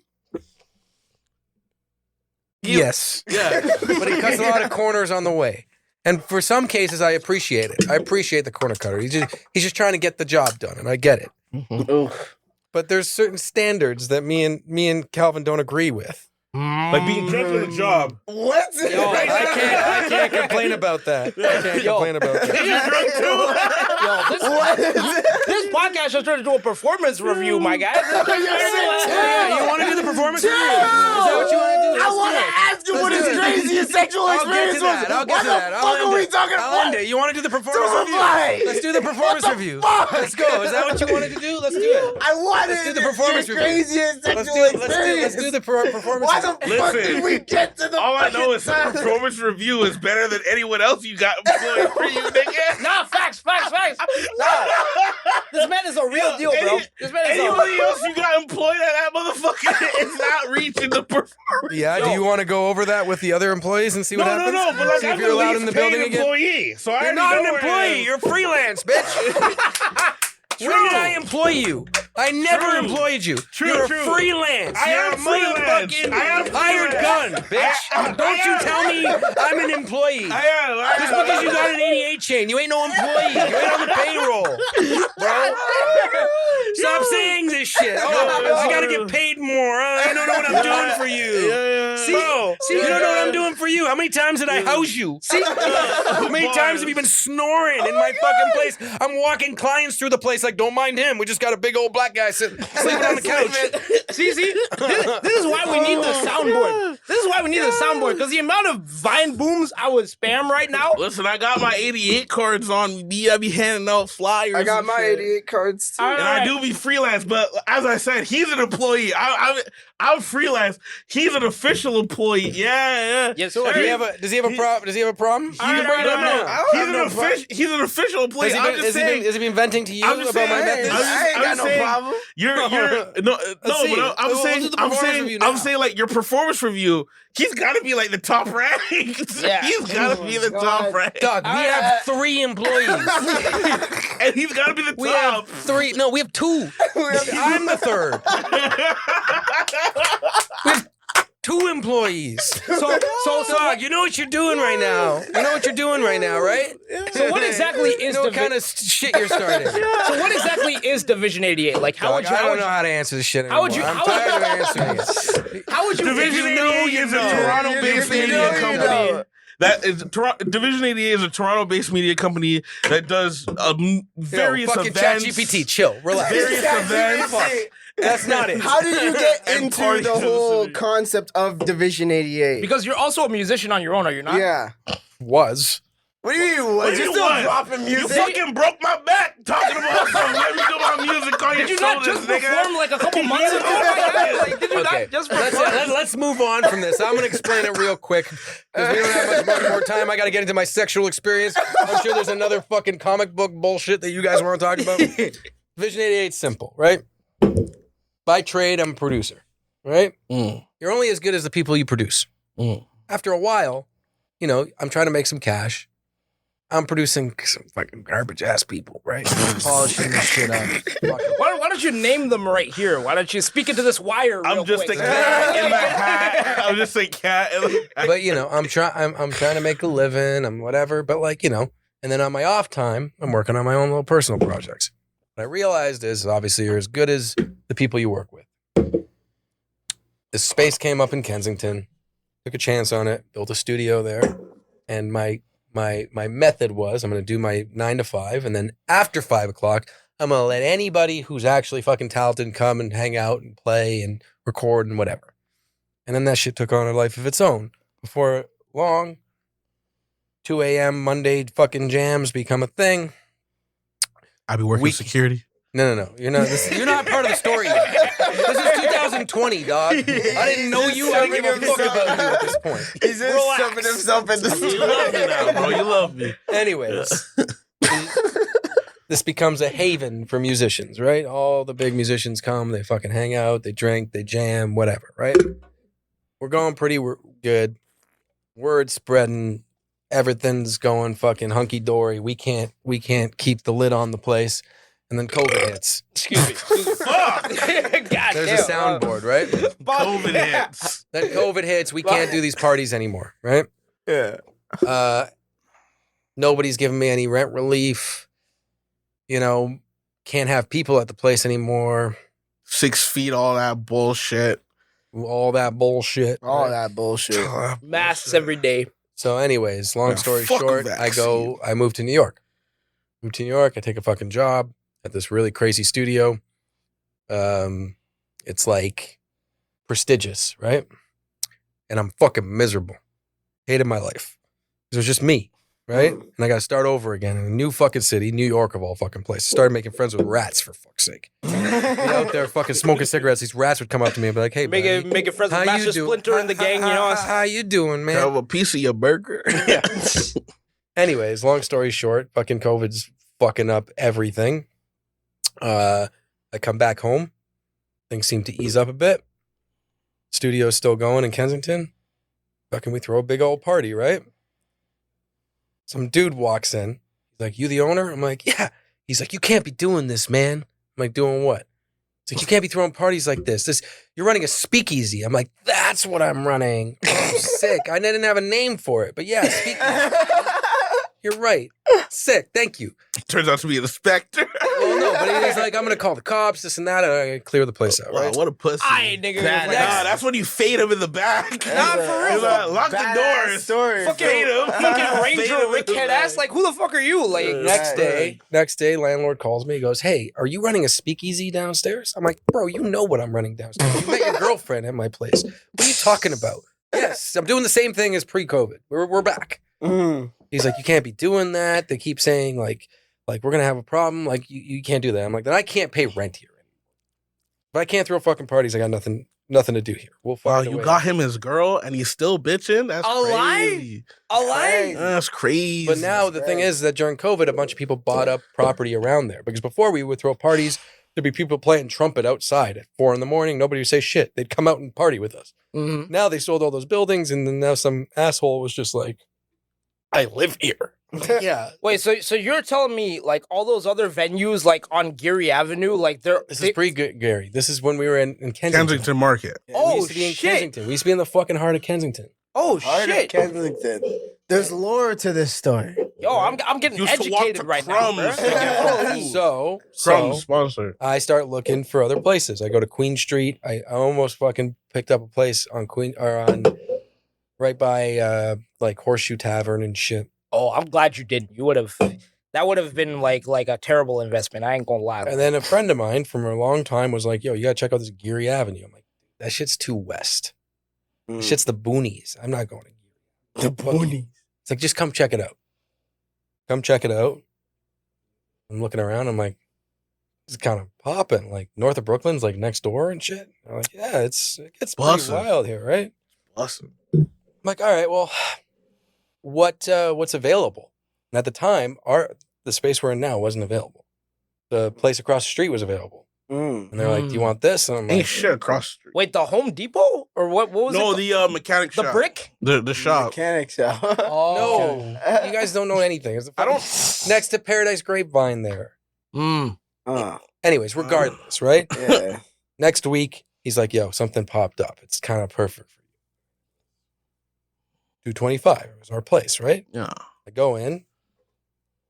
Yes. Yeah. But he cuts a lot of corners on the way. And for some cases, I appreciate it. I appreciate the corner cutter. He's just trying to get the job done, and I get it. But there's certain standards that me and Calvin don't agree with. Like being drunk on the job. What? Yo, I can't complain about that. I can't complain about that. You're drunk too? This podcast just turned into a performance review, my guy. Yeah, you want to do the performance review? Is that what you want to do? I want to ask you what his craziest sexual experience was. I'll get to that. What the fuck are we talking I'll end about? it. You want to do the performance review? Superfly. Let's do the performance review. Let's go. Is that what you wanted to do? Let's do it. I wanted Let's do the performance your review. craziest Let's sexual do experience. the performance Why review. the fuck Listen, did we get to the all I know is fucking the performance review is better than anyone else you got employed for you, nigga. Nah, facts. Nah. This man is a real deal, bro. This man is Anybody else you got employed at that motherfucker is not reaching the performance. Yeah, do you want to go over that with the other employees and see what happens? No, but like See I'm if you're allowed in the least paid building again? employee, so I You're already not know an where I employee. am. You're freelance, bitch. When did I employ you? I never True. employed you. True, You're true. a freelance. I You're am a freelance. motherfucking I am hired gun, freelance. bitch. Don't you tell me I'm an employee. Just because you got an 88 chain, you ain't no employee. You ain't on the payroll, bro. Stop saying this shit. Oh, I gotta get paid more. I don't know what I'm doing for you. See, you don't know what I'm doing for you. How many times did I house you? See, how many times have you been snoring in my fucking place? I'm walking clients through the place like, don't mind him. We just got a big old black guy sleeping on the couch. See, this is why we need the soundboard. This is why we need a soundboard, because the amount of Vine booms I would spam right now. Listen, I got my 88 cards on me. I be handing out flyers. I got and my shit. 88 cards too. And I do be freelance, but as I said, he's an employee. I'm freelance. He's an official employee. Yeah. Yes, So sir. does he have a problem? Does he have a problem? He's an official employee. I'm just saying. Has he been venting to you I'm just about my saying, methods? I ain't got no problem. see. I'm saying like your performance review. He's got to be like the top rank. Yeah. He's got to be the top rank. Dog, we have 3 employees. And he's got to be the We have top. 3. No, we have 2. I'm the 3rd. We have 2 employees. So, dog, you know what you're doing right now. You know what you're doing right now, right? So what exactly is you know what kind of shit you're starting? So what exactly is Division 88? Like, how Dog, would you? I don't know how to answer this shit How would anymore. you- I'm tired of answering it. How would you? Division 88 is a Toronto-based media company. That is Division 88 is a Toronto-based media company that does various fucking events. ChatGPT, chill, relax. Various events. That's not it. How did you get And into parties the in the whole city. concept of Division 88? Because you're also a musician on your own, are you not? Yeah. Was. What do you mean? What Was do you you still want? dropping You music? fucking broke my back talking about something. Let me do my music on your Did you not shoulders, just nigga. perform like a couple months ago? Like, did you Okay, not just let's, perform? let's move on from this. I'm going to explain it real quick because we don't have much more time. I got to get into my sexual experience. I'm sure there's another fucking comic book bullshit that you guys want to talk about. Vision 88 's simple, right? By trade, I'm a producer, right? You're only as good as the people you produce. After a while, you know, I'm trying to make some cash. I'm producing some fucking garbage ass people, right? Polishing this shit up. Why don't you name them right here? Why don't you speak into this wire? I'm real just quick? a cat in the hat. I'm just a cat. But you know, I'm trying to make a living. I'm whatever. But like, you know, and then on my off time, I'm working on my own little personal projects. What I realized is obviously you're as good as the people you work with. This space came up in Kensington. Took a chance on it. Built a studio there, and my method was I'm going to do my 9 to 5, and then after 5 o'clock, I'm going to let anybody who's actually fucking talented come and hang out and play and record and whatever. And then that shit took on a life of its own. Before long, 2 a.m. Monday fucking jams become a thing. I be working security. No. You're not part of the story yet. This is 2020, dog. I didn't know you. I didn't give a fuck about you at this point. He's just stuffing himself in the You love me now, bro. You love me. Anyways, this becomes a haven for musicians, right? All the big musicians come, they fucking hang out, they drink, they jam, whatever, right? We're going pretty good. Word spreading. Everything's going fucking hunky dory. We can't keep the lid on the place. And then COVID hits. Excuse me. Fuck. God There's damn, a soundboard, right? COVID hits. Then COVID hits. We can't do these parties anymore, right? Yeah. Nobody's giving me any rent relief. You know, can't have people at the place anymore. 6 feet, all that bullshit. All that bullshit. All right? that bullshit. Masks every day. So, anyways, long Yeah, story fuck a short, vaccine. I move to New York. I take a fucking job at this really crazy studio. It's like prestigious, right? And I'm fucking miserable. Hated my life. It was just me, right? And I got to start over again in a new fucking city, New York of all fucking places. Started making friends with rats, for fuck's sake. Be out there fucking smoking cigarettes. These rats would come up to me and be like, "Hey, buddy, Making friends how with you Master do- Splinter in the gang, you know? How you doing, man?" Have a piece of your burger. Yeah. Anyways, long story short, fucking COVID's fucking up everything. I come back home. Things seem to ease up a bit. Studio's still going in Kensington. Fucking we throw a big old party, right? Some dude walks in. He's like, "You the owner?" I'm like, "Yeah." He's like, "You can't be doing this, man." I'm like, "Doing what?" He's like, "You can't be throwing parties like this. You're running a speakeasy." I'm like, "That's what I'm running." I'm sick. I didn't have a name for it, but yeah, speakeasy. You're right. Sick. Thank you. Turns out to be an inspector. Well, no, but he's like, "I'm gonna call the cops, this and that, and I clear the place out." Wow, Right? what a pussy. Aye, nigga. Nah, that's when you fade him in the back. Nah, for real. He's like, lock the Badass doors. story. Fade him. Fucking Fade Ranger him Rick in the head ass. back. Like, who the fuck are you? Like, Next day, landlord calls me. He goes, "Hey, are you running a speakeasy downstairs?" I'm like, "Bro, you know what I'm running downstairs. You met your girlfriend at my place. What are you talking about? Yes, I'm doing the same thing as pre-COVID. We're back. Mm. He's like, you can't be doing that. They keep saying like we're gonna have a problem. Like you can't do that. I'm like, then I can't pay rent here. If I can't throw fucking parties, I got nothing to do here. We'll Wow, find a you way. got him his girl and he's still bitching? That's crazy. Alive? That's crazy. But now the thing is that during COVID, a bunch of people bought up property around there because before we would throw parties, there'd be people playing trumpet outside at 4 a.m. Nobody would say shit. They'd come out and party with us. Mm-hmm. Now they sold all those buildings, and then now some asshole was just like, I live here. Yeah. Wait, so you're telling me like all those other venues like on Geary Avenue, like This is pre-Gary. This is when we were in Kensington. Kensington Market. We Oh used to be in shit! Kensington. We used to be in the fucking heart of Kensington. Oh Heart of shit! Kensington. There's lore to this story. Yo, I'm getting Used to walk educated to right now. Crumbs Bro. to get Holy- food. So Crumbs sponsor. I start looking for other places. I go to Queen Street. I almost fucking picked up a place on right by like Horseshoe Tavern and shit. Oh, I'm glad you didn't. That would have been like a terrible investment. I ain't gonna lie. And then a friend of mine from a long time was like, yo, you gotta check out this Geary Avenue. I'm like, that shit's too west. That shit's the boonies. I'm not going to Geary. The boonies. It's like, just come check it out. Come check it out. I'm looking around. I'm like, it's kind of popping. Like north of Brooklyn's like next door and shit. I'm like, yeah, it gets pretty Bussin'. wild here, right? Awesome. I'm like, all right, well, what's available? And at the time, the space we're in now wasn't available. The place across the street was available. Mm. And they're like, do you want this? And I'm Ain't like, shit across the street. Wait, the Home Depot or what was No, it? the mechanic The shop. brick? The shop. Mechanic shop. no, you guys don't know anything. It's I don't. next to Paradise Grapevine there. Mm. Anyways, regardless, right? Yeah. Next week, he's like, yo, something popped up. It's kind of perfect for you. 225 was our place, right? Yeah. I go in,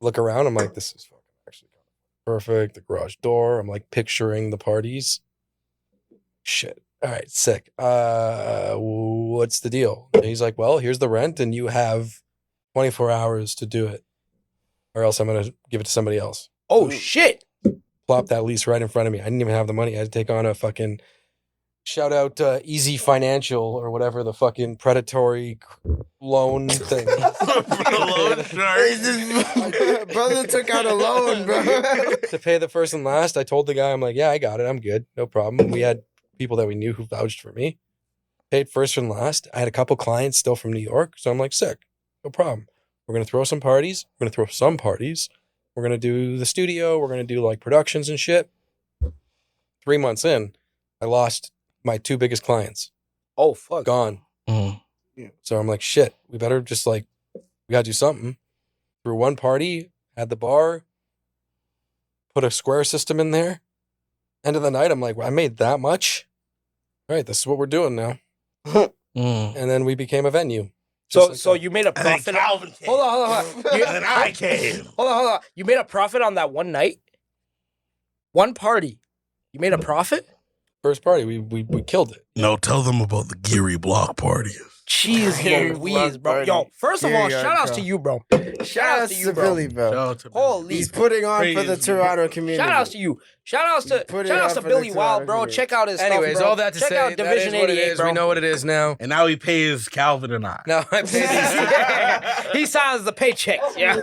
look around. I'm like, this is fucking actually kind of perfect. The garage door. I'm like picturing the parties. Shit. All right, sick. What's the deal? And he's like, well, here's the rent, and you have 24 hours to do it, or else I'm gonna give it to somebody else. Oh shit! Plop that lease right in front of me. I didn't even have the money. I had to take on a fucking shout out Easy Financial or whatever the fucking predatory loan thing. Loan shark. Brother took out a loan, bro. To pay the first and last, I told the guy, I'm like, yeah, I got it. I'm good. No problem. We had people that we knew who vouched for me. Paid first and last. I had a couple clients still from New York. So I'm like, sick. No problem. We're going to throw some parties. We're going to throw some parties. We're going to do the studio. We're going to do like productions and shit. 3 months in, I lost my 2 biggest clients. Oh fuck! Gone. So I'm like, shit, we better just like, we got to do something. Threw one party, had the bar, put a square system in there. End of the night, I'm like, well, I made that much. All right, this is what we're doing now. And then we became a venue. So Just like so that. you made a And then profit. Calvin came. Hold on. You, And then I came. hold on. You made a profit on that one night. One party. You made a profit. First party, we killed it. No, tell them about the Geary Block party. Jeez Geary Louise, block bro. party. Yo, first of all, Geary shout outs Hardcore. to you, bro. Shout out to you, to bro. Billy, bro. Shout out to Holy. He's putting on for the Crazy. Toronto community. Shout outs to you. Shout outs to Put it on for the Billy Wild, Toronto bro. community. Check out his Anyways, stuff, bro. all that to Check say, out that is Division what it 88, is. bro. We know what it is now. And now he pays Calvin and I. Now I pay these. He signs the paycheck. Yeah.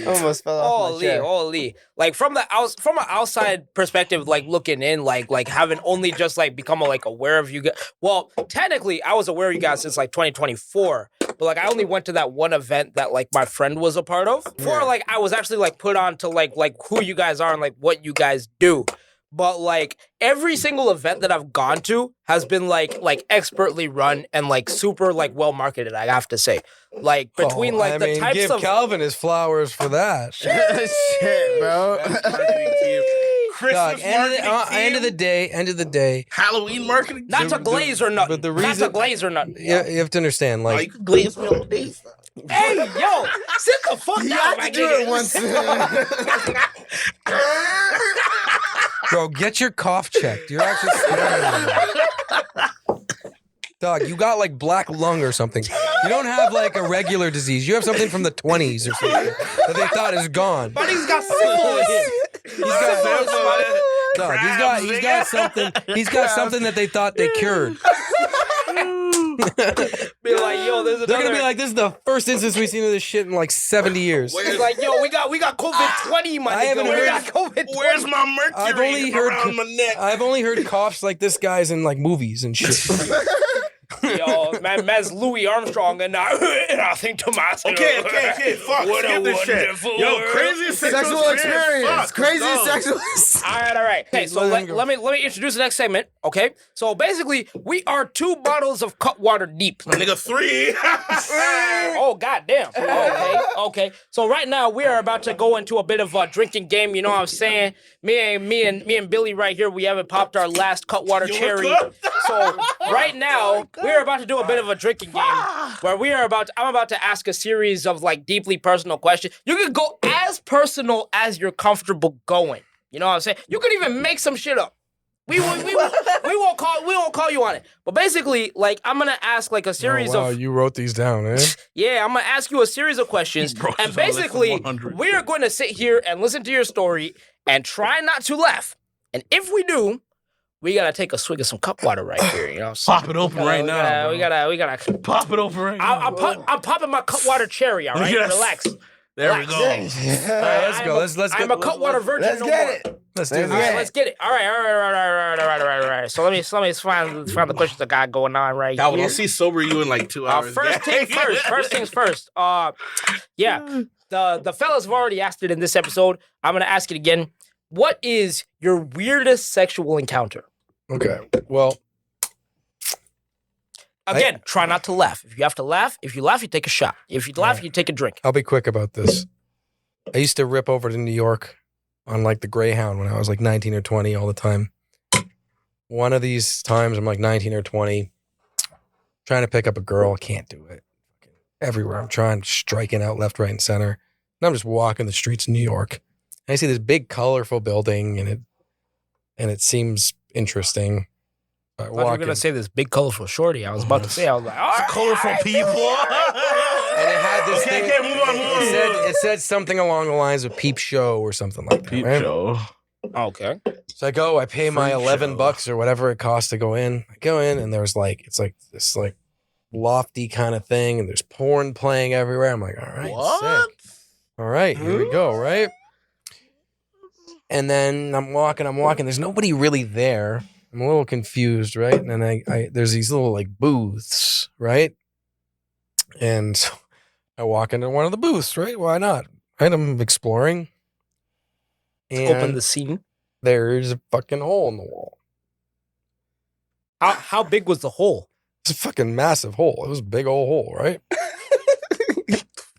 Almost fell off my chair. Holy. Like from an outside perspective, like looking in, like having only just like become like aware of you guys. Well, technically, I was aware of you guys since like 2024, but like I only went to that one event that like my friend was a part of. Before, like I was actually like put on to like who you guys are and like what you guys do. But like every single event that I've gone to has been like expertly run and like super like well marketed, I have to say. Like between like I the mean, types give of Calvin his flowers for that. Shit, bro. Dog, Christmas end of the day, Halloween marketing. not to glaze or nothing. but the Not to reason- glaze or nothing. you have to understand, Oh, you like, can glaze me all day. Hey, yo, sit the fuck You down, have my to do it nigga. once. bro, get your cough checked. You're actually Dog, you got like black lung or something. You don't have like a regular disease. You have something from the 20s or something that they thought is gone. My nigga's got syphilis. He's got, dog, he's got something that they thought they cured. Be like, yo, there's another. They're gonna be like, this is the first instance we've seen of this shit in like 70 years. It's like, yo, we got COVID-20, my I haven't nigga. We heard- got COVID-20. Where's my mercury I've only heard around my neck? I've only heard coughs like this guy's in like movies and shit. Yo, man's Louis Armstrong, and I think to myself, Okay, fuck. What a Skip this shit. wonderful Yo, world. crazy Sexual experience. Fuck, Crazy no. sexual. All right. Okay, so Let him go. let me introduce the next segment. Okay, so basically, we are 2 bottles of cut water deep. Nigga, 3. Oh, goddamn. Okay. So right now we are about to go into a bit of a drinking game. You know what I'm saying? Me and Billy right here. We haven't popped our last cut water cherry. So right now we're about to do a bit of a drinking game where I'm about to ask a series of like deeply personal questions. You can go as personal as you're comfortable going. You know what I'm saying? You could even make some shit up. We won't call you on it. But basically, like, I'm gonna ask like a series of you wrote these down, eh? yeah, I'm gonna ask you a series of questions, and basically, we are going to sit here and listen to your story and try not to laugh. And if we do, we gotta take a swig of some cup water right here. You know, Pop it open right now. We gotta Pop it open right now. I'm popping my cup water cherry. All right, Yes. relax. There we go. All right, let's go. Let's I'm go. a cut water virgin. Let's no get more. it. Let's do Let's this. All right, let's get it. All right. So let me find the questions I got going on right Calvin, here. I'll see sober you in like 2 hours. First things first. Yeah, the fellas have already asked it in this episode. I'm gonna ask it again. What is your weirdest sexual encounter? Okay. Well, Again, try not to laugh. If you have to laugh, you take a shot. If you laugh, you take a drink. I'll be quick about this. I used to rip over to New York on like the Greyhound when I was like 19 or 20 all the time. One of these times I'm like 19 or 20, trying to pick up a girl, can't do it. Everywhere I'm trying, striking out left, right, and center. And I'm just walking the streets of New York. And I see this big, colorful building, and it seems interesting. I I thought you were walk gonna in, say this big colorful shorty. I was about to say, I was like, all right, Colorful people. and it had this Okay, thing. move on. It said something along the lines of peep show or something like that. Peep right? show. Okay. So I go, I pay my Freak $11 show. or whatever it costs to go in. I go in, and there's like, it's like this like lofty kind of thing, and there's porn playing everywhere. I'm like, all right, What? sick. All right, here we go, right? And then I'm walking. There's nobody really there. I'm a little confused, right? And then I there's these little like booths, right? And so I walk into one of the booths, right? Why not? Right? I'm exploring. And Open the scene. there's a fucking hole in the wall. How big was the hole? It's a fucking massive hole. It was a big old hole, right?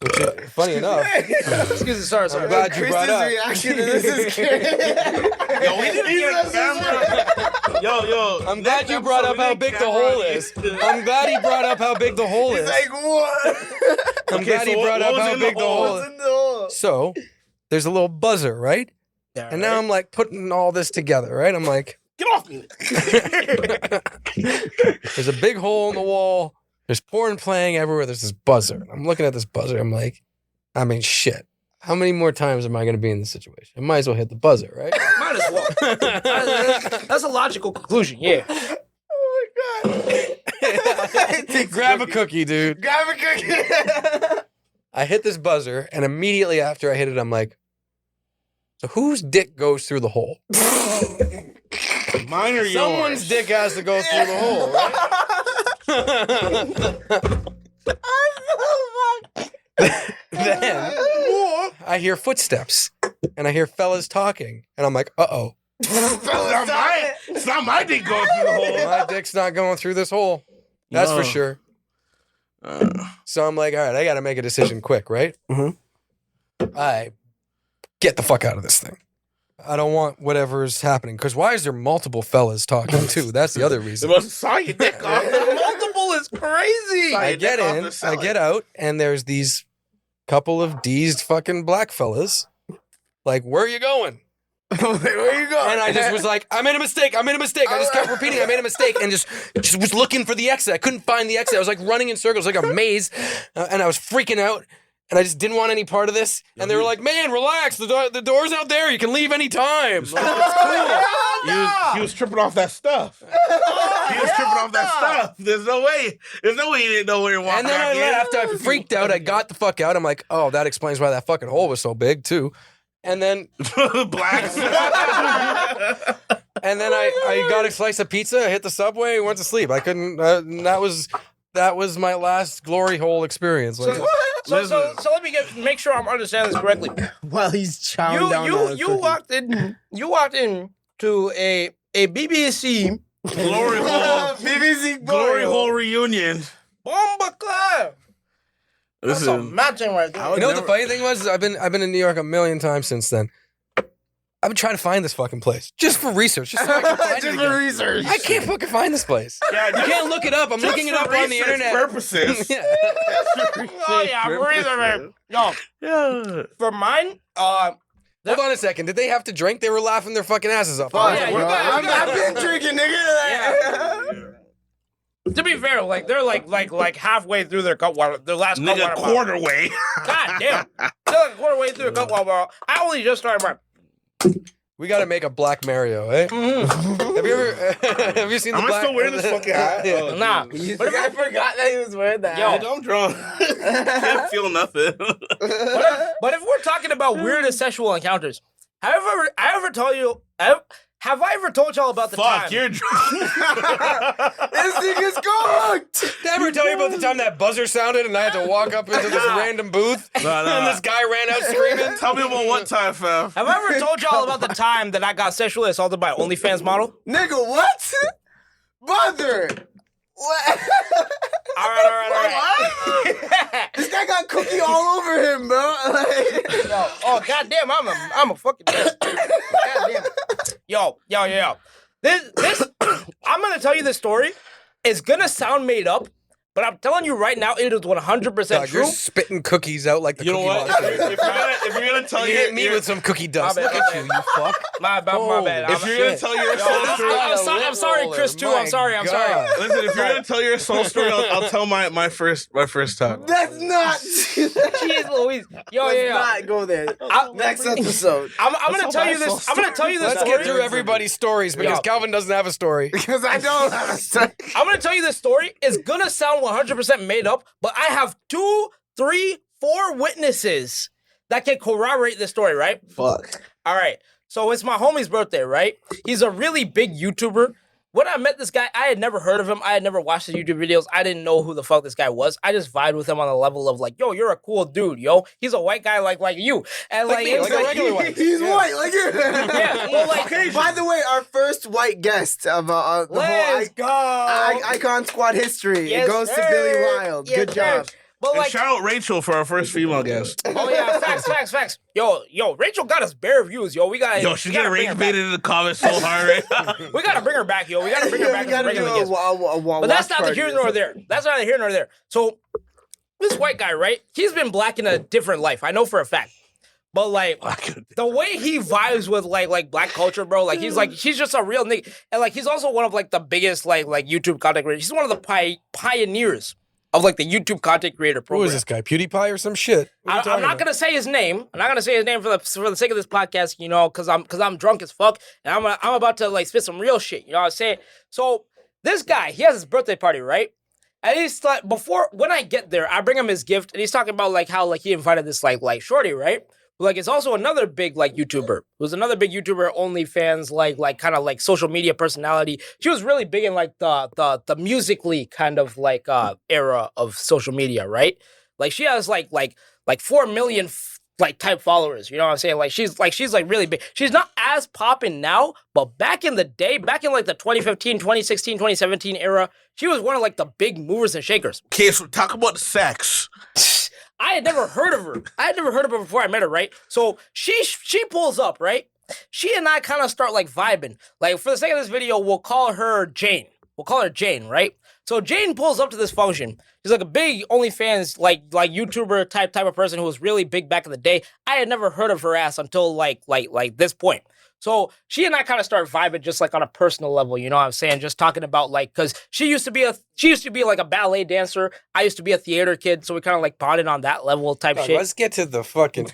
Which is, funny enough, Excuse me, sorry. I'm glad you brought up. reaction to this is great. Yo, we didn't get camera. Yo. I'm glad you brought up how big the hole is. I'm glad he brought up how big the hole is. Like what? I'm glad he brought up how big the hole What's is. in the hole? So there's a little buzzer, right? And now I'm like putting all this together, right? I'm like, Get off me. there's a big hole in the wall. There's porn playing everywhere. There's this buzzer. I'm looking at this buzzer. I'm like, I mean, shit. How many more times am I going to be in this situation? I might as well hit the buzzer, right? Might as well. That's a logical conclusion. Yeah. Oh my god. Grab a cookie, dude. Grab a cookie. I hit this buzzer, and immediately after I hit it, I'm like, so whose dick goes through the hole? Mine or yours? Someone's dick has to go through the hole, right? Then I hear footsteps, and I hear fellas talking, and I'm like, uh-oh. It's not my dick going through the hole. My dick's not going through this hole. That's No. for sure. So I'm like, all right, I got to make a decision quick, right? I get the fuck out of this thing. I don't want whatever's happening. Because why is there multiple fellas talking too? That's the other They reason. must have saw your dick off. Multiple is crazy. I get in, I get out, and there's these couple of deezed fucking black fellas. Like, where are you going? Where you going? And I just was like, I made a mistake. I just kept repeating, I made a mistake, and just was looking for the exit. I couldn't find the exit. I was like running in circles like a maze, and I was freaking out, and I just didn't want any part of this. And they were like, man, relax. The door's out there. You can leave any time. Like, it's cool. He was tripping off that stuff. He was tripping off that stuff. There's no way. There's no way he didn't know where he walked And then back I in. left. After I freaked out. I got the fuck out. I'm like, oh, that explains why that fucking hole was so big too. And then Blacks. and then I got a slice of pizza, hit the subway, and went to sleep. I couldn't. That was my last glory hole experience. Like, So let me make sure I'm understanding this correctly. While he's chowing down on a You cookie. walked in to a BBC Glory hole. BBC Glory hole reunion. bomba club. That's a Listen, matching right there. you know what the funny thing was? I've been in New York a million times since then. I've been trying to find this fucking place just for research, just so I can find it Just again. for research. I can't fucking find this place. Yeah, You can't look it up. I'm looking it up on the internet. Purposes. Yeah. Oh yeah, research. No, Yeah. for mine, Hold on a second. Did they have to drink? They were laughing their fucking asses off. Fuck, yeah, you bro. got- I've been drinking, nigga. to be fair, like they're like halfway through their cut water, their last cut Nigga, water bottle. quarter way. God damn, they're like a quarter way through their cut water bottle. I only just started mine. We got to make a Black Mario, eh? Have you ever? Have you seen the Am I Black? still wearing this fucking hat? Yeah. Oh, Nah, But I forgot that he was wearing that. Yo. I'm drunk. Can't feel nothing. but if we're talking about weirdest sexual encounters, have I ever told you? Have I ever told y'all about the time? Fuck, you're drunk. This nigga's cooked. Did I ever tell you about the time that buzzer sounded and I had to walk up into this random booth No, no. and this guy ran out screaming? Tell me about one time, fam. Have I ever told y'all about the time that I got sexually assaulted by an OnlyFans model? Nigga, what? Brother. What? All right. This guy got cookie all over him, bro. Like, Oh goddamn, I'm a fucking mess. Goddamn. Yo. This I'm gonna tell you this story. It's gonna sound made up, but I'm telling you right now, it is 100% Dog, true. you're spitting cookies out like the You know cookie what? monster. If you're gonna tell You hit me with some cookie dust. My bad, Look my at you, bad. you fuck. My bad. if you're gonna tell your soul story, I'm sorry, Chris. Too. I'm sorry. listen. If you're gonna tell your soul story, I'll tell my first time. that's not. Jeez Louise. Yo. Let's not go there. Next episode. I'm gonna tell you this. I'm gonna tell you this Let's story. get through everybody's stories because Yeah. Calvin doesn't have a story. Because I don't have a story. I'm gonna tell you this story. It's gonna sound 100% made up, but I have 2, 3, 4 witnesses that can corroborate this story, right? Fuck. All right. So it's my homie's birthday, right? He's a really big YouTuber. When I met this guy, I had never heard of him. I had never watched his YouTube videos. I didn't know who the fuck this guy was. I just vibed with him on the level of like, yo, you're a cool dude, yo. He's a white guy like you. And like, me, it was like a regular white. He's white, like you. Yeah, well, like, By the way, our first white guest of the whole let's go. Icon Squad history. Yes, It goes to sir. Billy Wild. Yes, Good job. sir. But And like, shout out Rachel for our first female guest. oh yeah, facts. Yo, Rachel got us bare views, yo. We got Yo, she's getting rage baited in the comments so hard right now. We gotta bring her back, yo. We gotta bring her back We as a gotta do regular guest. a But that's watch neither party here or nor something. there. That's neither here nor there. So this white guy, right? He's been black in a different life. I know for a fact. But like the way he vibes with like black culture, bro, like he's just a real nigga. And like he's also one of like the biggest like YouTube content creators. He's one of the pioneers of like the YouTube content creator Who program. is this guy? PewDiePie or some shit? What are you I'm talking not about? gonna say his name. I'm not gonna say his name for the sake of this podcast, you know, because I'm drunk as fuck and I'm about to like spit some real shit. You know what I'm saying? So this guy, he has his birthday party, right? And he's like, when I get there, I bring him his gift, and he's talking about like how like he invited this like shorty, right? Like it's also another big like YouTuber. Who's another big YouTuber, OnlyFans, like kind of like social media personality. She was really big in like the Musical.ly kind of like era of social media, right? Like she has like 4 million like type followers. You know what I'm saying? Like she's really big. She's not as popping now, but back in the day, back in like the 2015, 2016, 2017 era, she was one of like the big movers and shakers. Okay, so talk about the sex. I had never heard of her. I had never heard of her before I met her, right? So she pulls up, right? She and I kind of start like vibing. Like for the sake of this video, we'll call her Jane. Right? So Jane pulls up to this function. She's like a big OnlyFans like YouTuber type of person who was really big back in the day. I had never heard of her ass until like this point. So she and I kind of start vibing just like on a personal level, you know what I'm saying? Just talking about like, cause she used to be like a ballet dancer. I used to be a theater kid, so we kind of like bonded on that level type Dog, shit. let's get to the fucking.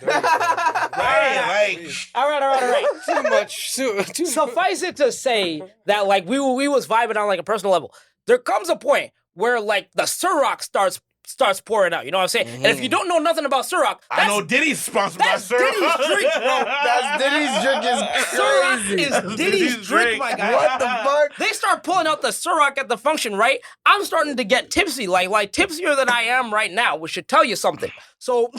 Right, All right. Too much. Too Suffice it to say that like we was vibing on like a personal level. There comes a point where like the Ciroc starts pouring out. You know what I'm saying? And if you don't know nothing about Ciroc, I know Diddy's sponsored by that's Ciroc. Diddy's drink, bro. That's Diddy's drink is Ciroc crazy. is Diddy's drink, my guy. What the fuck? They start pulling out the Ciroc at the function, right? I'm starting to get tipsy, like tipsier than I am right now, which should tell you something. So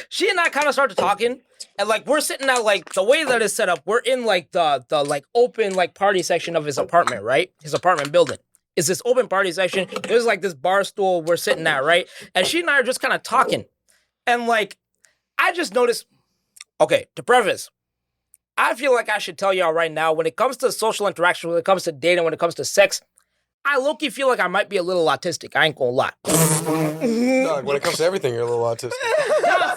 she and I kind of started talking, and like we're sitting at like the way that it's set up, we're in like the like open like party section of his apartment, right? His apartment building. It's this open party section. There's like this bar stool we're sitting at, right? And she and I are just kind of talking. And like, I just noticed, okay, to preface, I feel like I should tell y'all right now, when it comes to social interaction, when it comes to dating, when it comes to sex, I low-key feel like I might be a little autistic. I ain't gonna lie. Dog, when it comes to everything, you're a little autistic. No,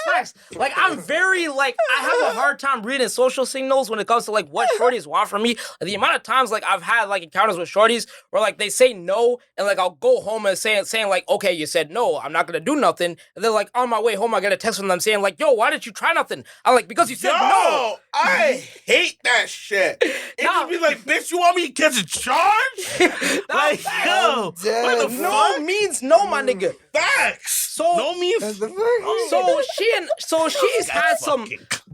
facts. Like, I'm very, like, I have a hard time reading social signals when it comes to, like, what shorties want from me. The amount of times, like, I've had, like, encounters with shorties where, like, they say no, and, like, I'll go home and saying like, okay, you said no, I'm not gonna do nothing. And then, like, on my way home, I get a text from them saying, like, yo, why didn't you try nothing? I'm like, because you said no. I hate that shit. It just be like, bitch, you want me to catch a charge? Like, yo, what the No fuck? means no, my nigga. Facts. So- no means. So she's had some.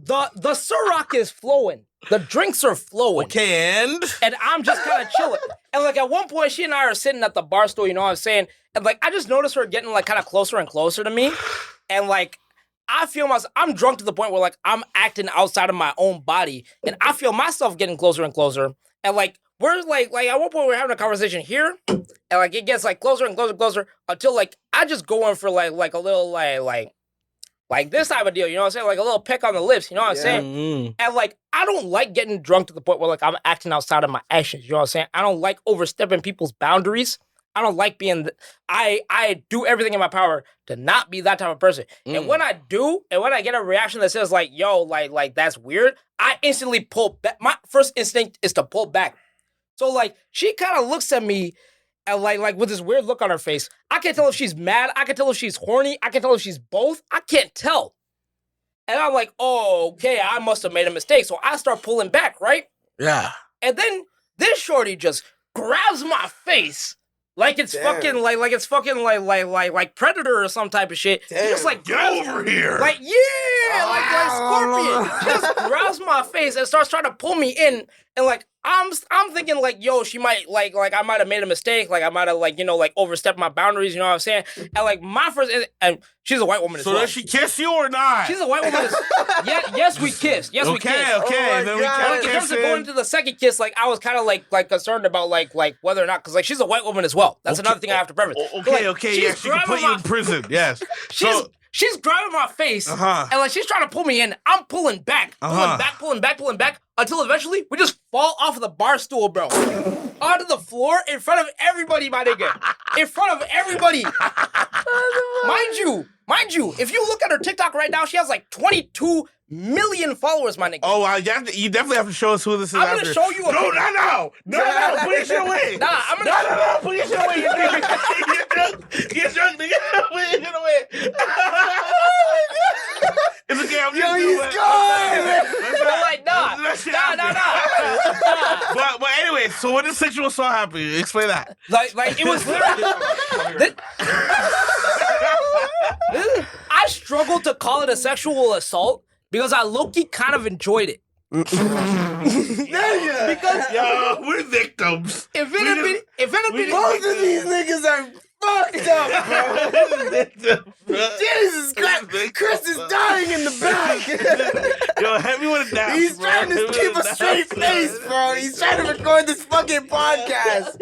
The Ciroc is flowing. The drinks are flowing. Okay, And I'm just kind of chilling. And like at one point, she and I are sitting at the bar stool. You know what I'm saying? And like I just noticed her getting like kind of closer and closer to me. And like I feel myself. I'm drunk to the point where like I'm acting outside of my own body, and I feel myself getting closer and closer. And like we're like at one point we're having a conversation here, and like it gets like closer and closer until like I just go in for like a little like this type of deal, you know what I'm saying? Like a little peck on the lips, you know what I'm saying? And like, I don't like getting drunk to the point where like I'm acting outside of my actions, you know what I'm saying? I don't like overstepping people's boundaries. I don't like being, I do everything in my power to not be that type of person. And when I do, and when I get a reaction that says like, yo, like that's weird, I instantly pull back. My first instinct is to pull back. So like, she kind of looks at me and like with this weird look on her face. I can't tell if she's mad. I can tell if she's horny. I can tell if she's both. I can't tell. And I'm like, oh, okay, I must have made a mistake. So I start pulling back, right? Yeah. And then this shorty just grabs my face like it's fucking like it's fucking like Predator or some type of shit. She just like Get grabs, over here. like like Scorpion. She just grabs my face and starts trying to pull me in. And like I'm thinking like, yo, she might like I might have made a mistake, like I might have like, you know, like overstepped my boundaries, you know what I'm saying? And like my first, and she's a white woman as So well. does she kiss you or not? She's a white woman. Yes, we kissed. Yes, we kissed. Okay. Then we God. kept In terms of kissing. going into the second kiss, like I was kind of like concerned about like whether or not, because like she's a white woman as well. That's another thing I have to preface. Okay, Like, okay, she's yeah, she can put grabbing you my- in prison. Yes. She's grabbing my face, Uh-huh. and like she's trying to pull me in. I'm pulling back, pulling back, until eventually we just fall off of the bar stool, bro, onto the floor in front of everybody, my nigga, in front of everybody. Mind you, if you look at her TikTok right now, she has like 22 million followers, my nigga. Oh, you definitely have to show us who this is. I'm gonna after. show you a No, picture. no. Put your shit away. Nah, I'm gonna. No. Put your shit away. You're drunk. Get drunk, nigga. Put your shit away. It's okay. I'm just he's doing gone. I'm like, nah. But anyway, so when the sexual assault happened, explain that. Like it was literally. I struggled to call it a sexual assault because I low-key kind of enjoyed it. Because Yo, we're victims. if it had been, Both of these niggas are fucked up, bro. Jesus Christ. Chris is dying in the back. Yo, hit me with a dap. He's bro. trying Hit to me keep with a dap. straight face, bro. He's trying to record this fucking podcast.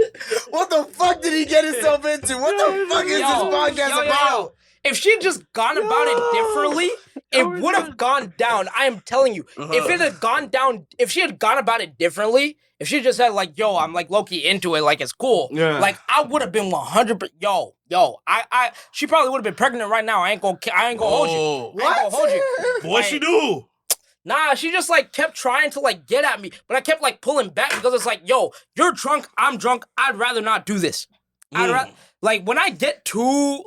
What the fuck did he get himself into? What the fuck is this podcast about? If she had just gone about it differently, it would have gone down. I am telling you. If it had gone down, if she had gone about it differently, if she just said like, yo, I'm like low-key into it, like it's cool. Yeah. Like I would have been 100%. She probably would have been pregnant right now. I ain't gonna hold you. Oh. I ain't gonna hold you. What she do? Nah, she just like kept trying to like get at me, but I kept like pulling back because it's like, yo, you're drunk, I'm drunk. I'd rather not do this. I'd rather like when I get too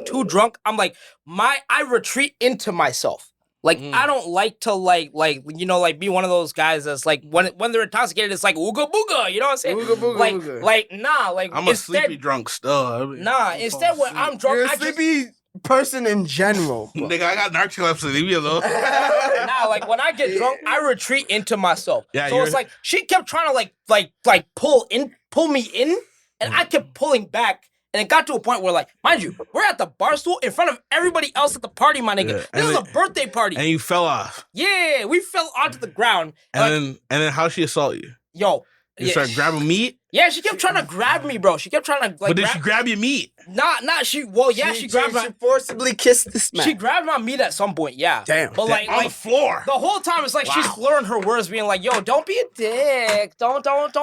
too drunk, I'm like I retreat into myself. Like I don't like to like be one of those guys that's like when they're intoxicated, it's like ooga booga. You know what I'm saying? Ooga booga like ooga. like nah, like I'm a sleepy drunk still. Nah, instead when I'm drunk, You're a I just sleepy person in general. bro. Nigga, I got narcolepsy. Leave me alone. nah, like when I get drunk, I retreat into myself. Yeah, so you're- it's like she kept trying to like pull me in, and I kept pulling back. And it got to a point where, like, mind you, we're at the bar stool in front of everybody else at the party, my nigga. Yeah, This and is a then- birthday party. And you fell off. Yeah, we fell onto the ground. And then how she assault you? Yo. You Yeah, start grabbing meat? yeah, she kept trying to grab me, bro. She kept trying to, like, But did she grab your meat? she grabbed my... She forcibly kissed this man. She grabbed my meat at some point, yeah. Damn. But, like, On the floor. the whole time it's like she's slurring her words, being like, "Yo, don't be a dick. Don't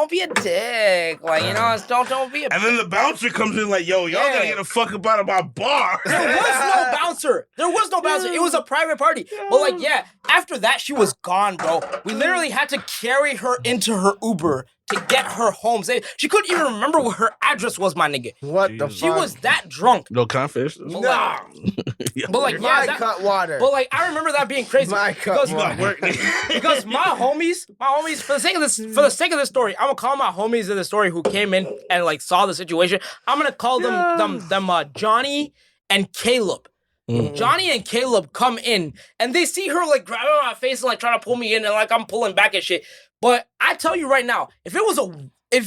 be a dick. Like, you know, don't be a." And then the bouncer comes in like, yo, y'all Yeah. gotta get the fuck up out of my bar. There was no bouncer. There was no bouncer. It was a private party. But like, yeah, after that, she was gone, bro. We literally had to carry her into her Uber to get her home. She couldn't even remember what her address was, my nigga. What the fuck? She was that drunk. No confidence. But like, but like, yeah, My that, cut water. but like, I remember that being crazy. My cut because, water. because my homies, for the sake of this story, I'm gonna call my homies in the story who came in and like saw the situation. I'm gonna call them Johnny and Caleb. Johnny and Caleb come in and they see her like grabbing my face and like trying to pull me in and like I'm pulling back and shit. But I tell you right now, if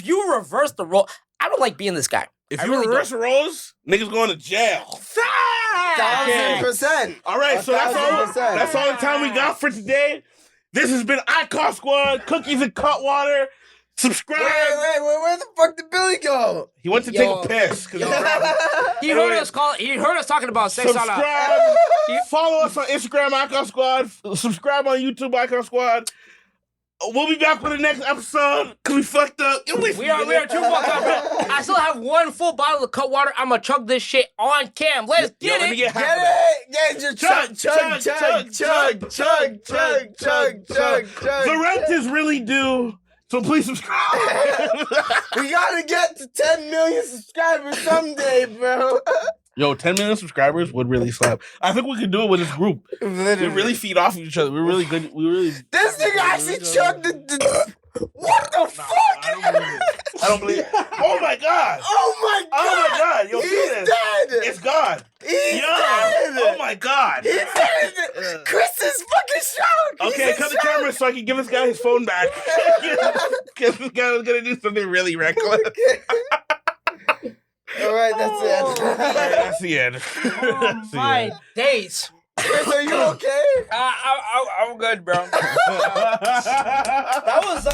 you reverse the role, I don't like being this guy. If I you really reverse the roles, niggas going to jail. 1,000%. All right, so that's all. 1,000%. That's all the time we got for today. This has been Icon Squad, Cookies and Cutwater. Subscribe. Wait, where the fuck did Billy go? He went to Yo. take a piss. 'Cause He heard us talking about sex on a Subscribe. Follow us on Instagram, Icon Squad. Subscribe on YouTube, Icon Squad. We'll be back with the next episode because we fucked up. We are too fucked up, bro. I still have one full bottle of cut water. I'm gonna chug this shit on cam. Let's get Let me it. get half Get of that. it! Get your chug. The rent is really due, so please subscribe. We gotta get to 10 million subscribers someday, bro. Yo, 10 million subscribers would really slap. I think we could do it with this group. We really feed off of each other. We're really good. This nigga actually chugged the what the fuck? I don't believe it. Oh my god. Oh my god! Oh my god. Yo, see He's this. dead! It's gone. He's Yo. dead! Oh my god. He's dead! Chris is fucking shocked! Okay, He's cut in the camera so I can give this guy his phone back. Because this guy was going to do something really reckless. All right, that's it. All right, that's the end. Oh That's the my end. days. Chris, are you okay? I'm good, bro. That was